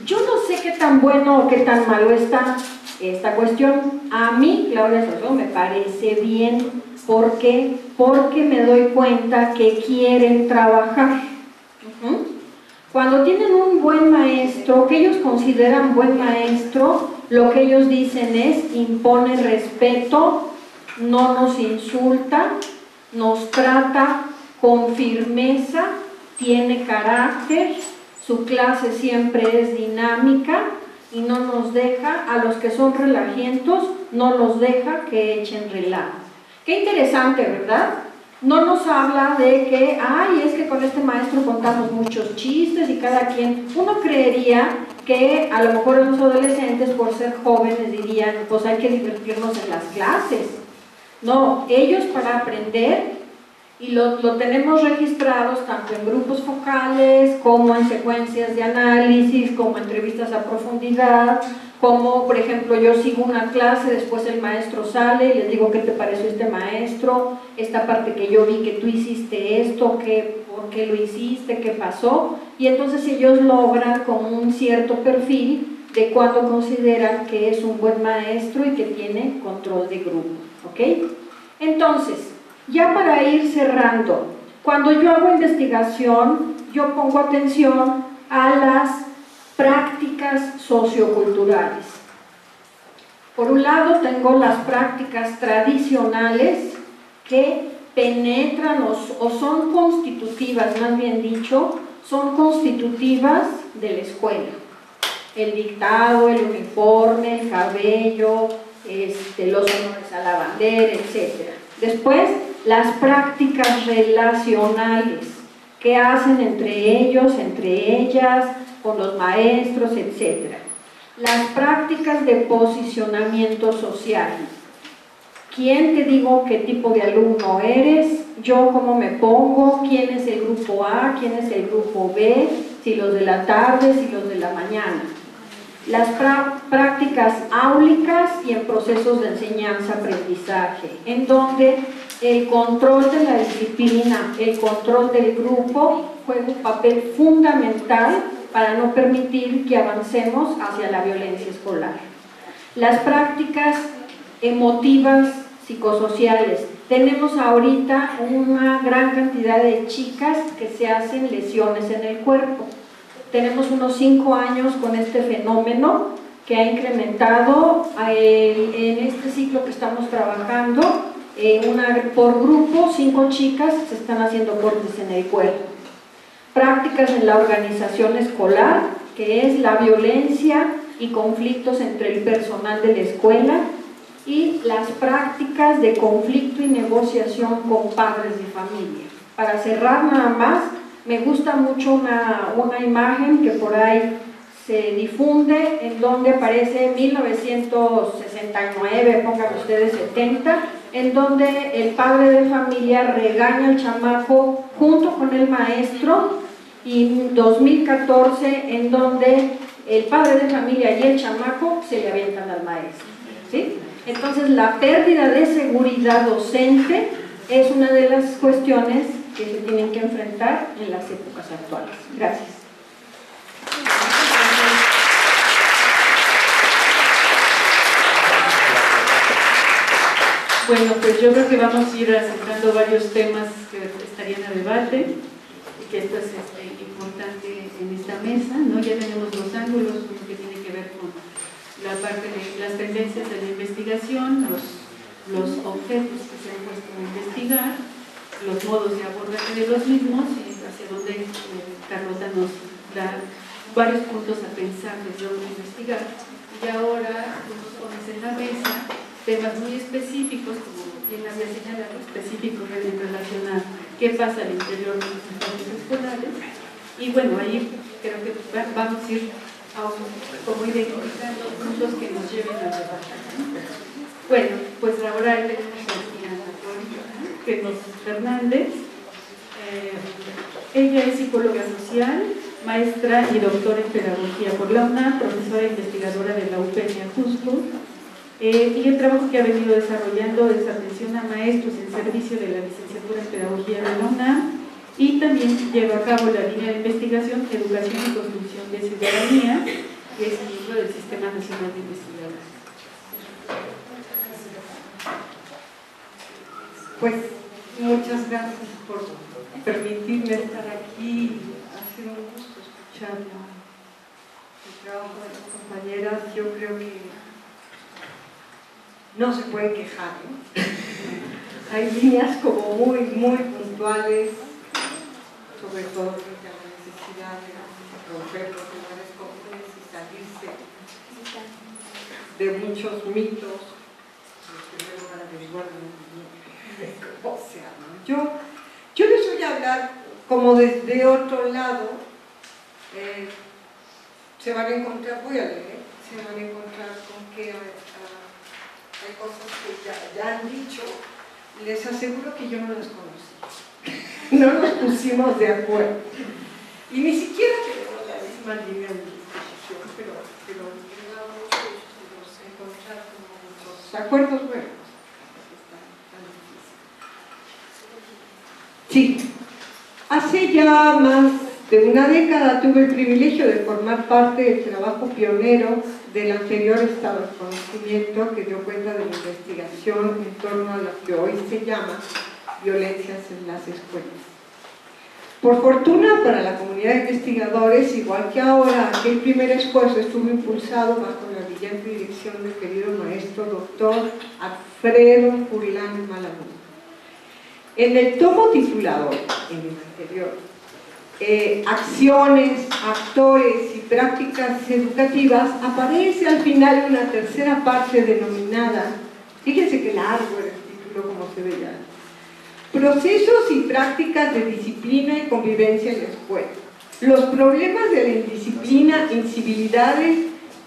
Yo no sé qué tan bueno o qué tan malo está esta cuestión. A mí, Claudia Soto, me parece bien. ¿Por qué? Porque me doy cuenta que quieren trabajar. Cuando tienen un buen maestro, que ellos consideran buen maestro, lo que ellos dicen es, impone respeto, no nos insulta, nos trata con firmeza, tiene carácter, su clase siempre es dinámica y no nos deja, a los que son relajientos, no los deja que echen relajo. Qué interesante, ¿verdad? No nos habla de que, es que con este maestro contamos muchos chistes y cada quien, uno creería que a lo mejor los adolescentes por ser jóvenes dirían, pues hay que divertirnos en las clases. No, ellos para aprender, y lo tenemos registrados tanto en grupos focales, como en secuencias de análisis, como entrevistas a profundidad, como por ejemplo yo sigo una clase, después el maestro sale y les digo, ¿qué te pareció este maestro? Esta parte que yo vi que tú hiciste esto, ¿por qué lo hiciste? ¿Qué pasó? Y entonces ellos logran con un cierto perfil de cuándo consideran que es un buen maestro y que tiene control de grupo, ¿ok? Entonces, ya para ir cerrando, cuando yo hago investigación, yo pongo atención a las prácticas socioculturales. Por un lado tengo las prácticas tradicionales que penetran o son constitutivas, más bien dicho, son constitutivas de la escuela. El dictado, el uniforme, el cabello, los honores a la bandera, etc. Después, las prácticas relacionales que hacen entre ellos, entre ellas, con los maestros, etc. Las prácticas de posicionamiento social. ¿Quién te digo qué tipo de alumno eres? ¿Yo cómo me pongo? ¿Quién es el grupo A? ¿Quién es el grupo B? Si los de la tarde, si los de la mañana. Las prácticas áulicas y en procesos de enseñanza-aprendizaje, en donde el control de la disciplina, el control del grupo juega un papel fundamental para no permitir que avancemos hacia la violencia escolar. Las prácticas emotivas psicosociales. Tenemos ahorita una gran cantidad de chicas que se hacen lesiones en el cuerpo. Tenemos unos 5 años con este fenómeno que ha incrementado en este ciclo que estamos trabajando. Por grupo, 5 chicas se están haciendo cortes en el cuerpo. Prácticas en la organización escolar, que es la violencia y conflictos entre el personal de la escuela, y las prácticas de conflicto y negociación con padres de familia. Para cerrar nada más, me gusta mucho una imagen que por ahí se difunde, en donde aparece 1969, pongan ustedes 70, en donde el padre de familia regaña al chamaco junto con el maestro, y 2014, en donde el padre de familia y el chamaco se le avientan al maestro, ¿sí? Entonces, la pérdida de seguridad docente es una de las cuestiones que se tienen que enfrentar en las épocas actuales. Gracias. Bueno, pues yo creo que vamos a ir acercando varios temas que estarían a debate y que esto es importante en esta mesa, ¿no? Ya tenemos los ángulos, uno que tiene que ver con la parte de las tendencias de la investigación, los objetos que se han puesto a investigar, los modos de abordaje de los mismos y hacia donde Carlota nos da varios puntos a pensar desde donde investigar. Y ahora tú nos pones en la mesa temas muy específicos, como bien había señalado, específicos en relación a qué pasa al interior de los espacios escolares. Y bueno, ahí creo que vamos a ir como identificando puntos que nos lleven a debate. Bueno, pues ahora tenemos aquí a Ana Fernández. Ella es psicóloga social, maestra y doctora en pedagogía por la UNAM, profesora e investigadora de la UPN Ajusco, y el trabajo que ha venido desarrollando es atención a maestros en servicio de la licenciatura en pedagogía de la UNAM, y también lleva a cabo la línea de investigación Educación y Construcción de Ciudadanía, que es miembro del Sistema Nacional de Investigadores. Pues muchas gracias por permitirme estar aquí. Ha sido un gusto escuchar el trabajo de las compañeras. Yo creo que no se puede quejar, ¿no? Hay líneas como muy puntuales, sobre todo frente a la necesidad de romper los lugares comunes y salirse de muchos mitos, primero para averiguar cómo se llama. Yo les voy a hablar como desde otro lado. Se van a encontrar, voy a leer, se van a encontrar con que hay cosas que ya han dicho. Les aseguro que yo no las conocí. No nos pusimos de acuerdo. Y ni siquiera tenemos la misma línea de disposición, pero me da mucho gusto encontrar como muchos acuerdos buenos. Sí, hace ya más de una década tuve el privilegio de formar parte del trabajo pionero del anterior estado de conocimiento que dio cuenta de la investigación en torno a lo que hoy se llama violencias en las escuelas. Por fortuna para la comunidad de investigadores, igual que ahora, aquel primer esfuerzo estuvo impulsado bajo la brillante dirección del querido maestro doctor Alfredo Furlan Malagón. En el tomo titulado, en el anterior, Acciones, Actores y Prácticas Educativas, aparece al final una tercera parte denominada, fíjense que largo era el título como se ve ya, Procesos y prácticas de disciplina y convivencia en la escuela. Los problemas de la indisciplina, incivilidades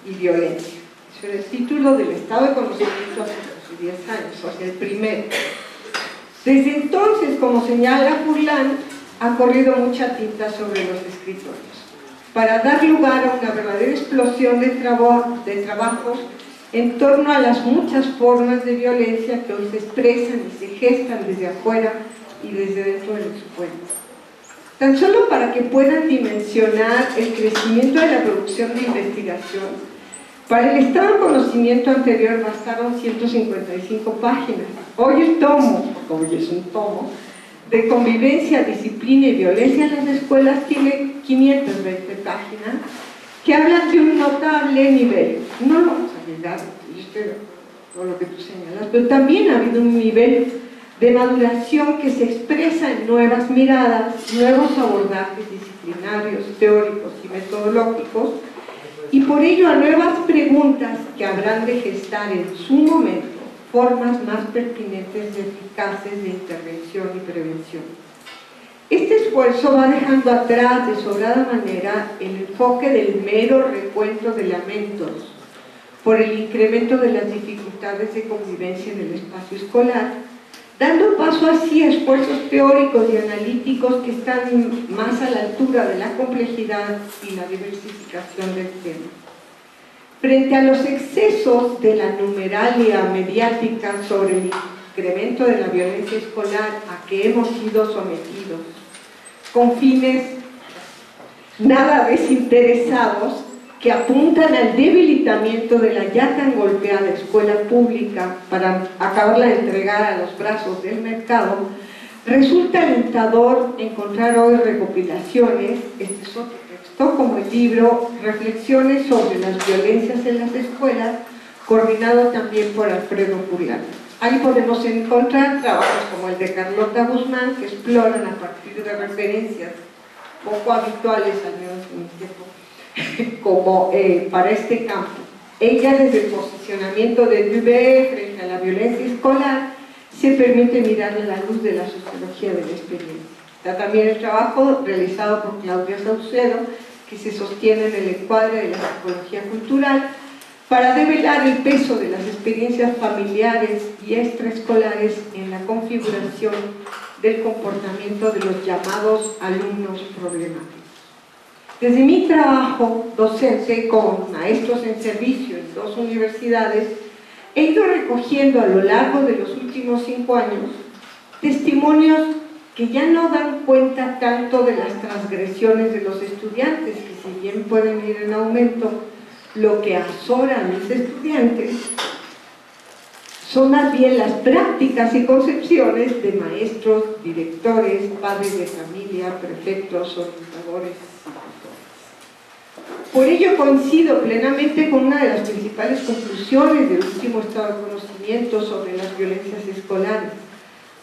y violencia. Ese era el título del estado de conocimiento hace 10 años, o sea, el primero. Desde entonces, como señala Furlan, ha corrido mucha tinta sobre los escritorios, para dar lugar a una verdadera explosión de trabajos en torno a las muchas formas de violencia que hoy se expresan y se gestan desde afuera y desde dentro de la escuela. Tan solo para que puedan dimensionar el crecimiento de la producción de investigación, para el estado de conocimiento anterior bastaron 155 páginas. Hoy el tomo, porque hoy es un tomo, de convivencia, disciplina y violencia en las escuelas tiene 520 páginas, que hablan de un notable nivel. No lo vamos a llegar, por lo que tú señalas, pero también ha habido un nivel de maduración que se expresa en nuevas miradas, nuevos abordajes disciplinarios, teóricos y metodológicos, y por ello a nuevas preguntas que habrán de gestar en su momento formas más pertinentes y eficaces de intervención y prevención. Este esfuerzo va dejando atrás de sobrada manera el enfoque del mero recuento de lamentos por el incremento de las dificultades de convivencia en el espacio escolar, dando paso así a esfuerzos teóricos y analíticos que están más a la altura de la complejidad y la diversificación del tema. Frente a los excesos de la numeralia mediática sobre el incremento de la violencia escolar a que hemos sido sometidos, con fines nada desinteresados que apuntan al debilitamiento de la ya tan golpeada escuela pública para acabarla de entregar a los brazos del mercado, resulta alentador encontrar hoy recopilaciones, este es otro texto, como el libro Reflexiones sobre las violencias en las escuelas, coordinado también por Alfredo Furlan. Ahí podemos encontrar trabajos como el de Carlota Guzmán, que exploran a partir de referencias poco habituales, al menos en mi tiempo, como para este campo. Ella, desde el posicionamiento de Dubé frente a la violencia escolar, se permite mirar a la luz de la sociología de la experiencia. Está también el trabajo realizado por Claudia Saucedo, que se sostiene en el encuadre de la psicología cultural, para develar el peso de las experiencias familiares y extraescolares en la configuración del comportamiento de los llamados alumnos problemáticos. Desde mi trabajo docente con maestros en servicio en 2 universidades, he ido recogiendo a lo largo de los últimos 5 años testimonios que ya no dan cuenta tanto de las transgresiones de los estudiantes, que si bien pueden ir en aumento, lo que azora a mis estudiantes son más bien las prácticas y concepciones de maestros, directores, padres de familia, prefectos, orientadores. Por ello coincido plenamente con una de las principales conclusiones del último estado de conocimiento sobre las violencias escolares.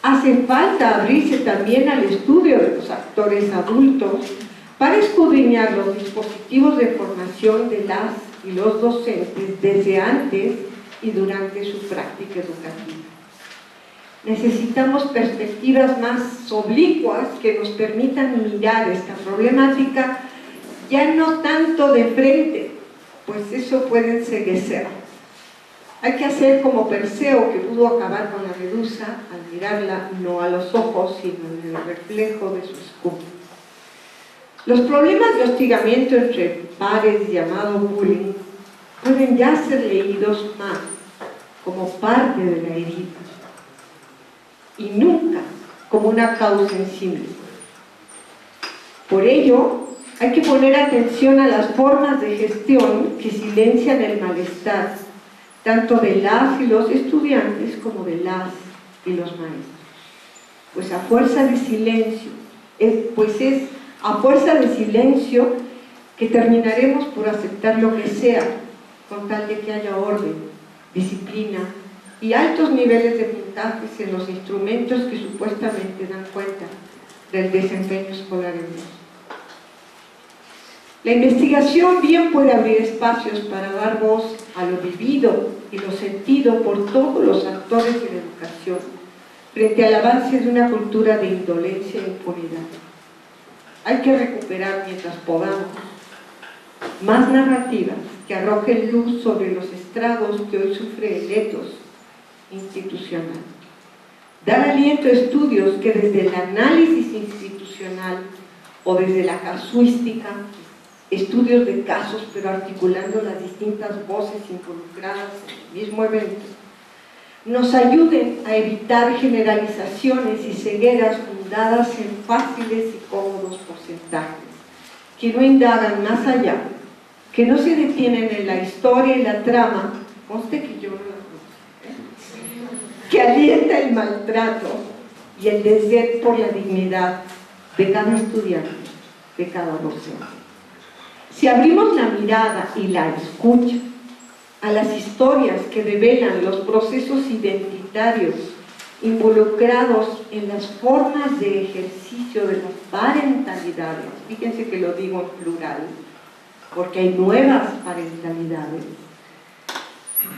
Hace falta abrirse también al estudio de los actores adultos para escudriñar los dispositivos de formación de las y los docentes desde antes y durante su práctica educativa. Necesitamos perspectivas más oblicuas que nos permitan mirar esta problemática ya no tanto de frente, pues eso puede enceguecer. Hay que hacer como Perseo, que pudo acabar con la Medusa al mirarla no a los ojos, sino en el reflejo de su escudo. Los problemas de hostigamiento entre pares, llamado bullying, pueden ya ser leídos más como parte de la herida y nunca como una causa en sí misma. Por ello, hay que poner atención a las formas de gestión que silencian el malestar, tanto de las y los estudiantes como de las y los maestros. Pues a fuerza de silencio, pues es a fuerza de silencio que terminaremos por aceptar lo que sea, con tal de que haya orden, disciplina y altos niveles de puntajes en los instrumentos que supuestamente dan cuenta del desempeño escolar en México. La investigación bien puede abrir espacios para dar voz a lo vivido y lo sentido por todos los actores de la educación frente al avance de una cultura de indolencia e impunidad. Hay que recuperar mientras podamos más narrativas que arrojen luz sobre los estragos que hoy sufre el etos institucional. Dar aliento a estudios que desde el análisis institucional o desde la casuística, estudios de casos pero articulando las distintas voces involucradas en el mismo evento, nos ayuden a evitar generalizaciones y cegueras fundadas en fáciles y cómodos porcentajes, que no indagan más allá, que no se detienen en la historia y la trama, conste que yo no la conozco, que alienta el maltrato y el desdén por la dignidad de cada estudiante, de cada docente. Si abrimos la mirada y la escucha a las historias que revelan los procesos identitarios involucrados en las formas de ejercicio de las parentalidades, fíjense que lo digo en plural, porque hay nuevas parentalidades,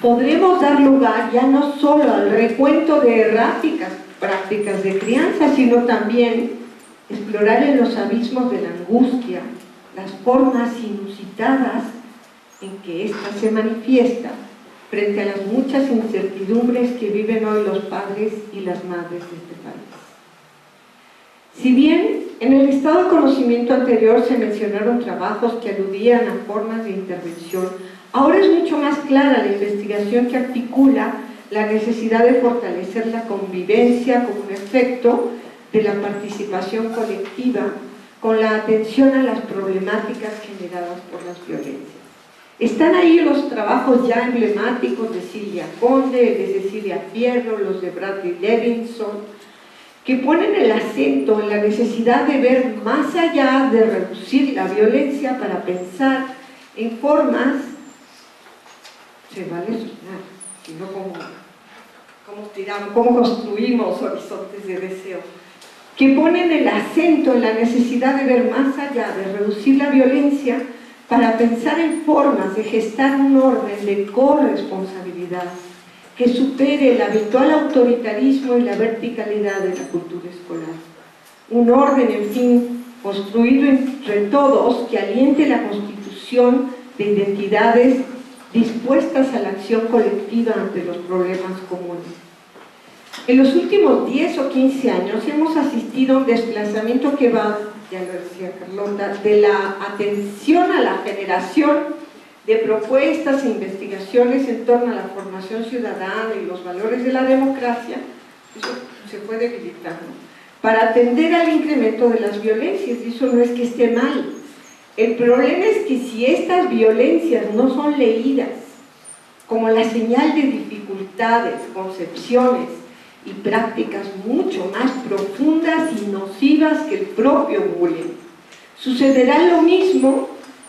podremos dar lugar ya no solo al recuento de erráticas prácticas de crianza, sino también explorar en los abismos de la angustia las formas inusitadas en que ésta se manifiesta frente a las muchas incertidumbres que viven hoy los padres y las madres de este país. Si bien en el estado de conocimiento anterior se mencionaron trabajos que aludían a formas de intervención, ahora es mucho más clara la investigación que articula la necesidad de fortalecer la convivencia como un efecto de la participación colectiva con la atención a las problemáticas generadas por las violencias. Están ahí los trabajos ya emblemáticos de Silvia Conde, de Cecilia Fierro, los de Bradley Levinson, que ponen el acento en la necesidad de ver más allá de reducir la violencia para pensar en formas, se vale sonar, sino cómo construimos horizontes de deseo, que ponen el acento en la necesidad de ver más allá, de reducir la violencia para pensar en formas de gestar un orden de corresponsabilidad que supere el habitual autoritarismo y la verticalidad de la cultura escolar. Un orden, en fin, construido entre todos que aliente la constitución de identidades dispuestas a la acción colectiva ante los problemas comunes. En los últimos 10 o 15 años hemos asistido a un desplazamiento que va, ya lo decía Carlota, de la atención a la generación de propuestas e investigaciones en torno a la formación ciudadana y los valores de la democracia, eso se fue debilitando, para atender al incremento de las violencias, y eso no es que esté mal. El problema es que si estas violencias no son leídas como la señal de dificultades, concepciones y prácticas mucho más profundas y nocivas que el propio bullying, sucederá lo mismo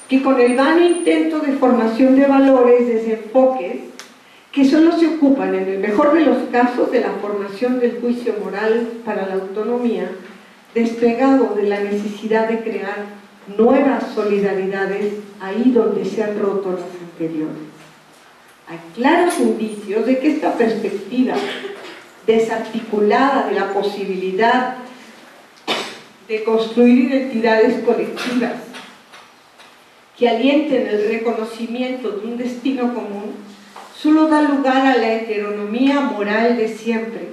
que con el vano intento de formación de valores desde enfoques que solo se ocupan, en el mejor de los casos, de la formación del juicio moral para la autonomía, despegado de la necesidad de crear nuevas solidaridades ahí donde se han roto las anteriores. Hay claros indicios de que esta perspectiva desarticulada de la posibilidad de construir identidades colectivas que alienten el reconocimiento de un destino común, solo da lugar a la heteronomía moral de siempre,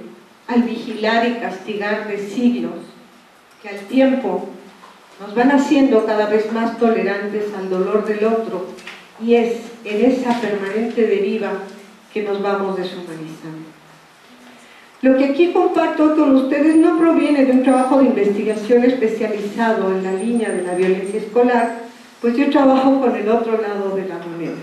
al vigilar y castigar de siglos, que al tiempo nos van haciendo cada vez más tolerantes al dolor del otro, y es en esa permanente deriva que nos vamos deshumanizando. Lo que aquí comparto con ustedes no proviene de un trabajo de investigación especializado en la línea de la violencia escolar, pues yo trabajo con el otro lado de la moneda.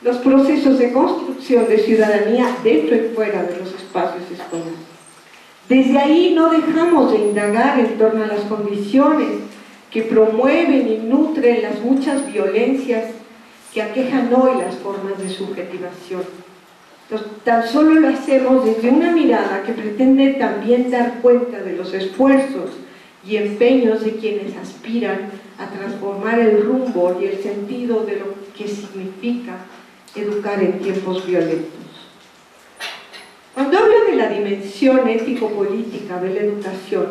Los procesos de construcción de ciudadanía dentro y fuera de los espacios escolares. Desde ahí no dejamos de indagar en torno a las condiciones que promueven y nutren las muchas violencias que aquejan hoy las formas de subjetivación. Entonces, tan solo lo hacemos desde una mirada que pretende también dar cuenta de los esfuerzos y empeños de quienes aspiran a transformar el rumbo y el sentido de lo que significa educar en tiempos violentos. Cuando hablo de la dimensión ético-política de la educación,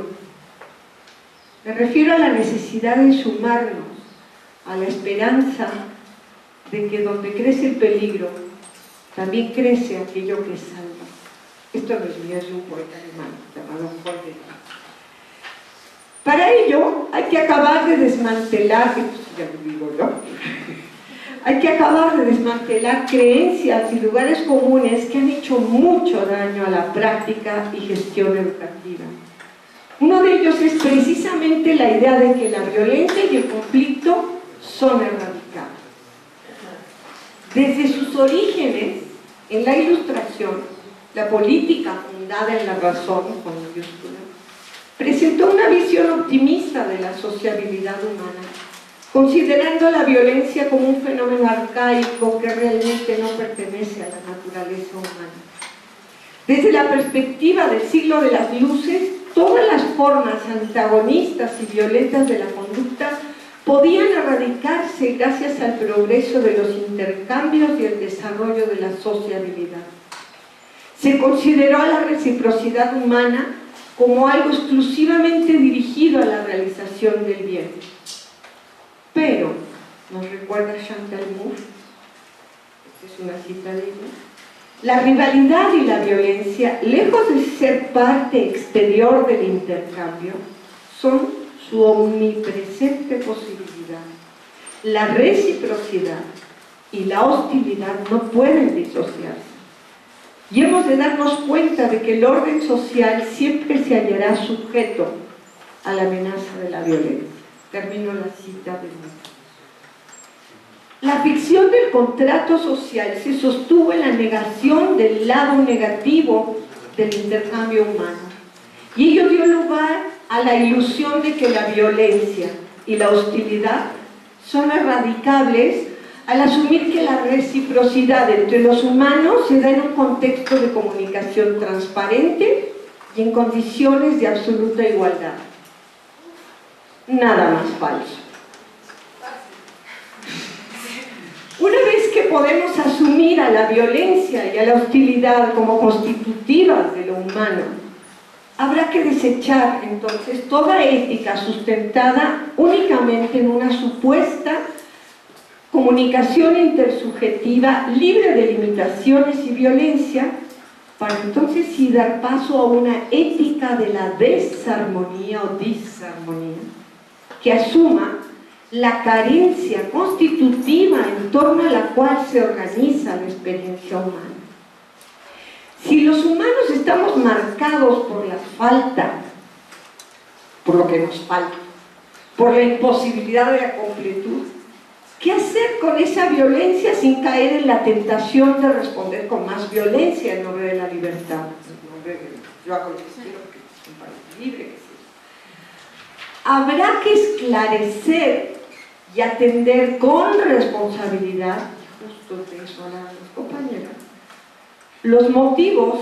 me refiero a la necesidad de sumarnos a la esperanza de que donde crece el peligro, también crece aquello que salva. Esto no es mío, es de un poeta alemán llamado Holderlin. Para ello hay que acabar de desmantelar, ya lo digo, ¿no? Hay que acabar de desmantelar creencias y lugares comunes que han hecho mucho daño a la práctica y gestión educativa. Uno de ellos es precisamente la idea de que la violencia y el conflicto son erradicables. Desde sus orígenes, en la Ilustración, la política fundada en la razón, con mayúscula, presentó una visión optimista de la sociabilidad humana, considerando la violencia como un fenómeno arcaico que realmente no pertenece a la naturaleza humana. Desde la perspectiva del siglo de las luces, todas las formas antagonistas y violentas de la conducta podían erradicarse gracias al progreso de los intercambios y el desarrollo de la sociabilidad. Se consideró a la reciprocidad humana como algo exclusivamente dirigido a la realización del bien. Pero, nos recuerda Chantal Mouffe, esta es una cita de ella, la rivalidad y la violencia, lejos de ser parte exterior del intercambio, son su omnipresente posibilidad. La reciprocidad y la hostilidad no pueden disociarse. Y hemos de darnos cuenta de que el orden social siempre se hallará sujeto a la amenaza de la violencia. Termino la cita de nuevo. La ficción del contrato social se sostuvo en la negación del lado negativo del intercambio humano. Y ello dio lugar a la ilusión de que la violencia y la hostilidad son erradicables al asumir que la reciprocidad entre los humanos se da en un contexto de comunicación transparente y en condiciones de absoluta igualdad. Nada más falso. Una vez que podemos asumir a la violencia y a la hostilidad como constitutivas de lo humano, habrá que desechar entonces toda ética sustentada únicamente en una supuesta comunicación intersubjetiva libre de limitaciones y violencia, para entonces sí dar paso a una ética de la desarmonía o disarmonía, que asuma la carencia constitutiva en torno a la cual se organiza la experiencia humana. Si los humanos estamos marcados por la falta, por lo que nos falta, por la imposibilidad de la completud, ¿qué hacer con esa violencia sin caer en la tentación de responder con más violencia en nombre de la libertad? En nombre de yo hago lo que quiero, porque es un país libre, que sí. Habrá que esclarecer y atender con responsabilidad, justo de eso hablan las compañeras, los motivos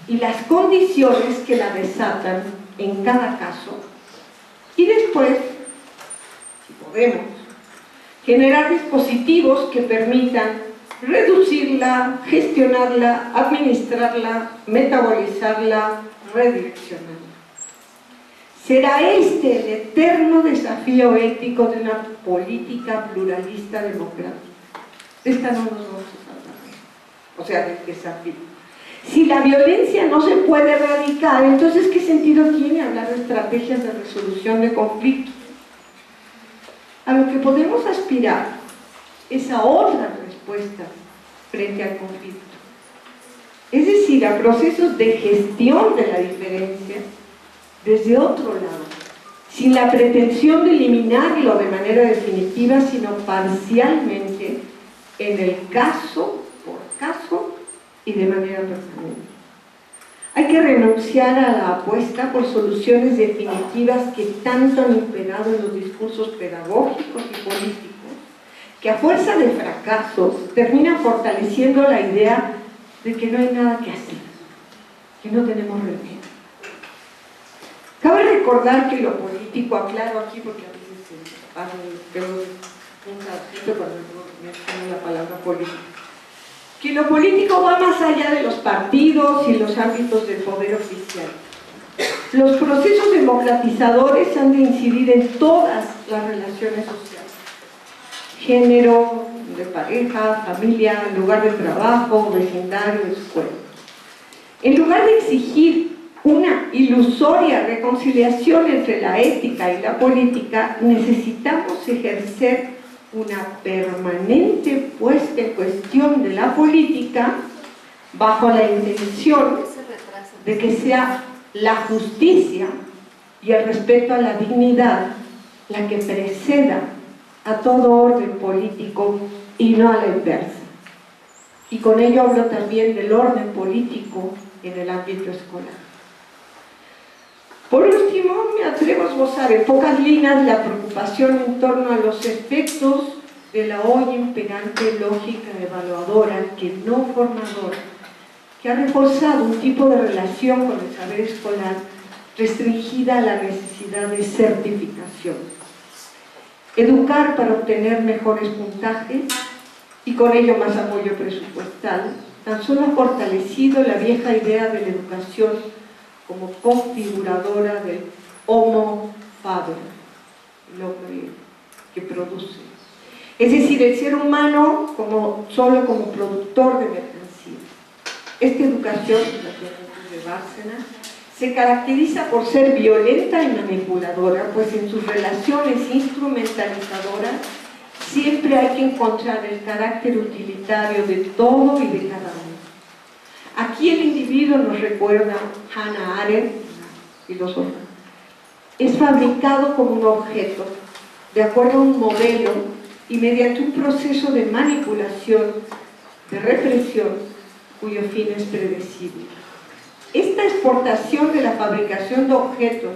y las condiciones que la desatan en cada caso, y después, si podemos, generar dispositivos que permitan reducirla, gestionarla, administrarla, metabolizarla, redireccionarla. Será este el eterno desafío ético de una política pluralista democrática. De esta no nos vamos a salvar. O sea, del desafío. Si la violencia no se puede erradicar, entonces ¿qué sentido tiene hablar de estrategias de resolución de conflictos? A lo que podemos aspirar es a otras respuestas frente al conflicto. Es decir, a procesos de gestión de la diferencia desde otro lado, sin la pretensión de eliminarlo de manera definitiva, sino parcialmente, en el caso por caso y de manera permanente. Hay que renunciar a la apuesta por soluciones definitivas que tanto han imperado en los discursos pedagógicos y políticos, que a fuerza de fracasos terminan fortaleciendo la idea de que no hay nada que hacer, que no tenemos remedio. Cabe recordar que lo político, aclaro aquí porque a veces cuando menciono la palabra política, que lo político va más allá de los partidos y los ámbitos del poder oficial. Los procesos democratizadores han de incidir en todas las relaciones sociales: género, de pareja, familia, lugar de trabajo, vecindario, escuela. En lugar de exigir una ilusoria reconciliación entre la ética y la política, necesitamos ejercer una permanente puesta en cuestión de la política bajo la intención de que sea la justicia y el respeto a la dignidad la que preceda a todo orden político y no a la inversa. Y con ello hablo también del orden político en el ámbito escolar. Por último, me atrevo a esbozar en pocas líneas la preocupación en torno a los efectos de la hoy imperante lógica evaluadora, que no formadora, que ha reforzado un tipo de relación con el saber escolar restringida a la necesidad de certificación. Educar para obtener mejores puntajes y con ello más apoyo presupuestal, tan solo ha fortalecido la vieja idea de la educación como configuradora del homo faber, el hombre que produce. Es decir, el ser humano solo como productor de mercancías. Esta educación, la de Bárcena, se caracteriza por ser violenta y manipuladora, pues en sus relaciones instrumentalizadoras siempre hay que encontrar el carácter utilitario de todo y de cada uno. Aquí el individuo, nos recuerda Hannah Arendt, filósofa, es fabricado como un objeto, de acuerdo a un modelo y mediante un proceso de manipulación, de represión, cuyo fin es predecible. Esta exportación de la fabricación de objetos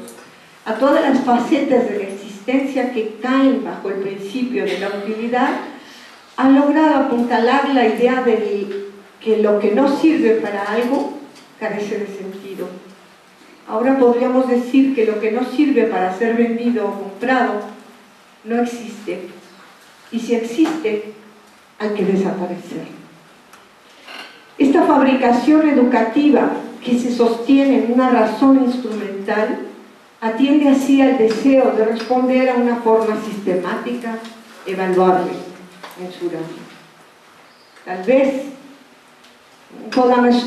a todas las facetas de la existencia que caen bajo el principio de la utilidad ha logrado apuntalar la idea de que lo que no sirve para algo carece de sentido. Ahora podríamos decir que lo que no sirve para ser vendido o comprado no existe, y si existe hay que desaparecer. Esta fabricación educativa que se sostiene en una razón instrumental atiende así al deseo de responder a una forma sistemática, evaluable, mensurable. Tal vez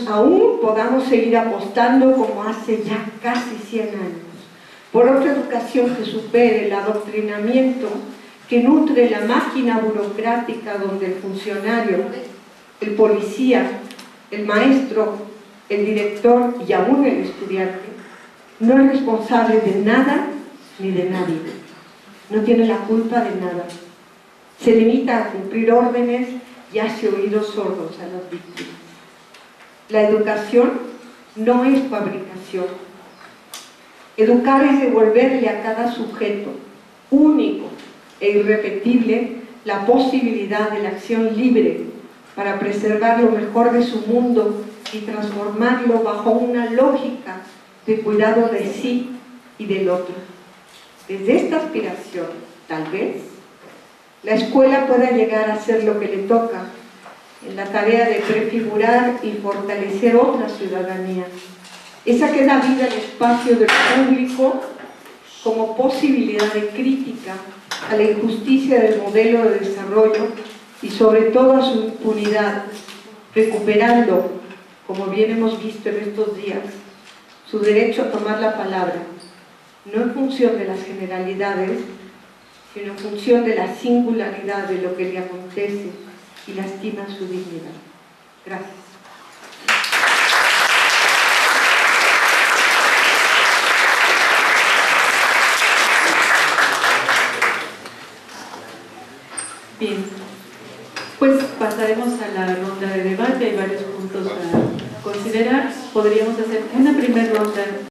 aún podamos seguir apostando, como hace ya casi 100 años, por otra educación que supere el adoctrinamiento que nutre la máquina burocrática, donde el funcionario, el policía, el maestro, el director y aún el estudiante no es responsable de nada ni de nadie, no tiene la culpa de nada, se limita a cumplir órdenes y hace oídos sordos a las víctimas. La educación no es fabricación. Educar es devolverle a cada sujeto único e irrepetible la posibilidad de la acción libre para preservar lo mejor de su mundo y transformarlo bajo una lógica de cuidado de sí y del otro. Desde esta aspiración, tal vez, la escuela pueda llegar a ser lo que le toca en la tarea de prefigurar y fortalecer otra ciudadanía, esa que da vida al espacio del público como posibilidad de crítica a la injusticia del modelo de desarrollo y sobre todo a su impunidad, recuperando, como bien hemos visto en estos días, su derecho a tomar la palabra, no en función de las generalidades, sino en función de la singularidad de lo que le acontece y lastima su dignidad. Gracias. Bien, pues pasaremos a la ronda de debate. Hay varios puntos a considerar, podríamos hacer una primera ronda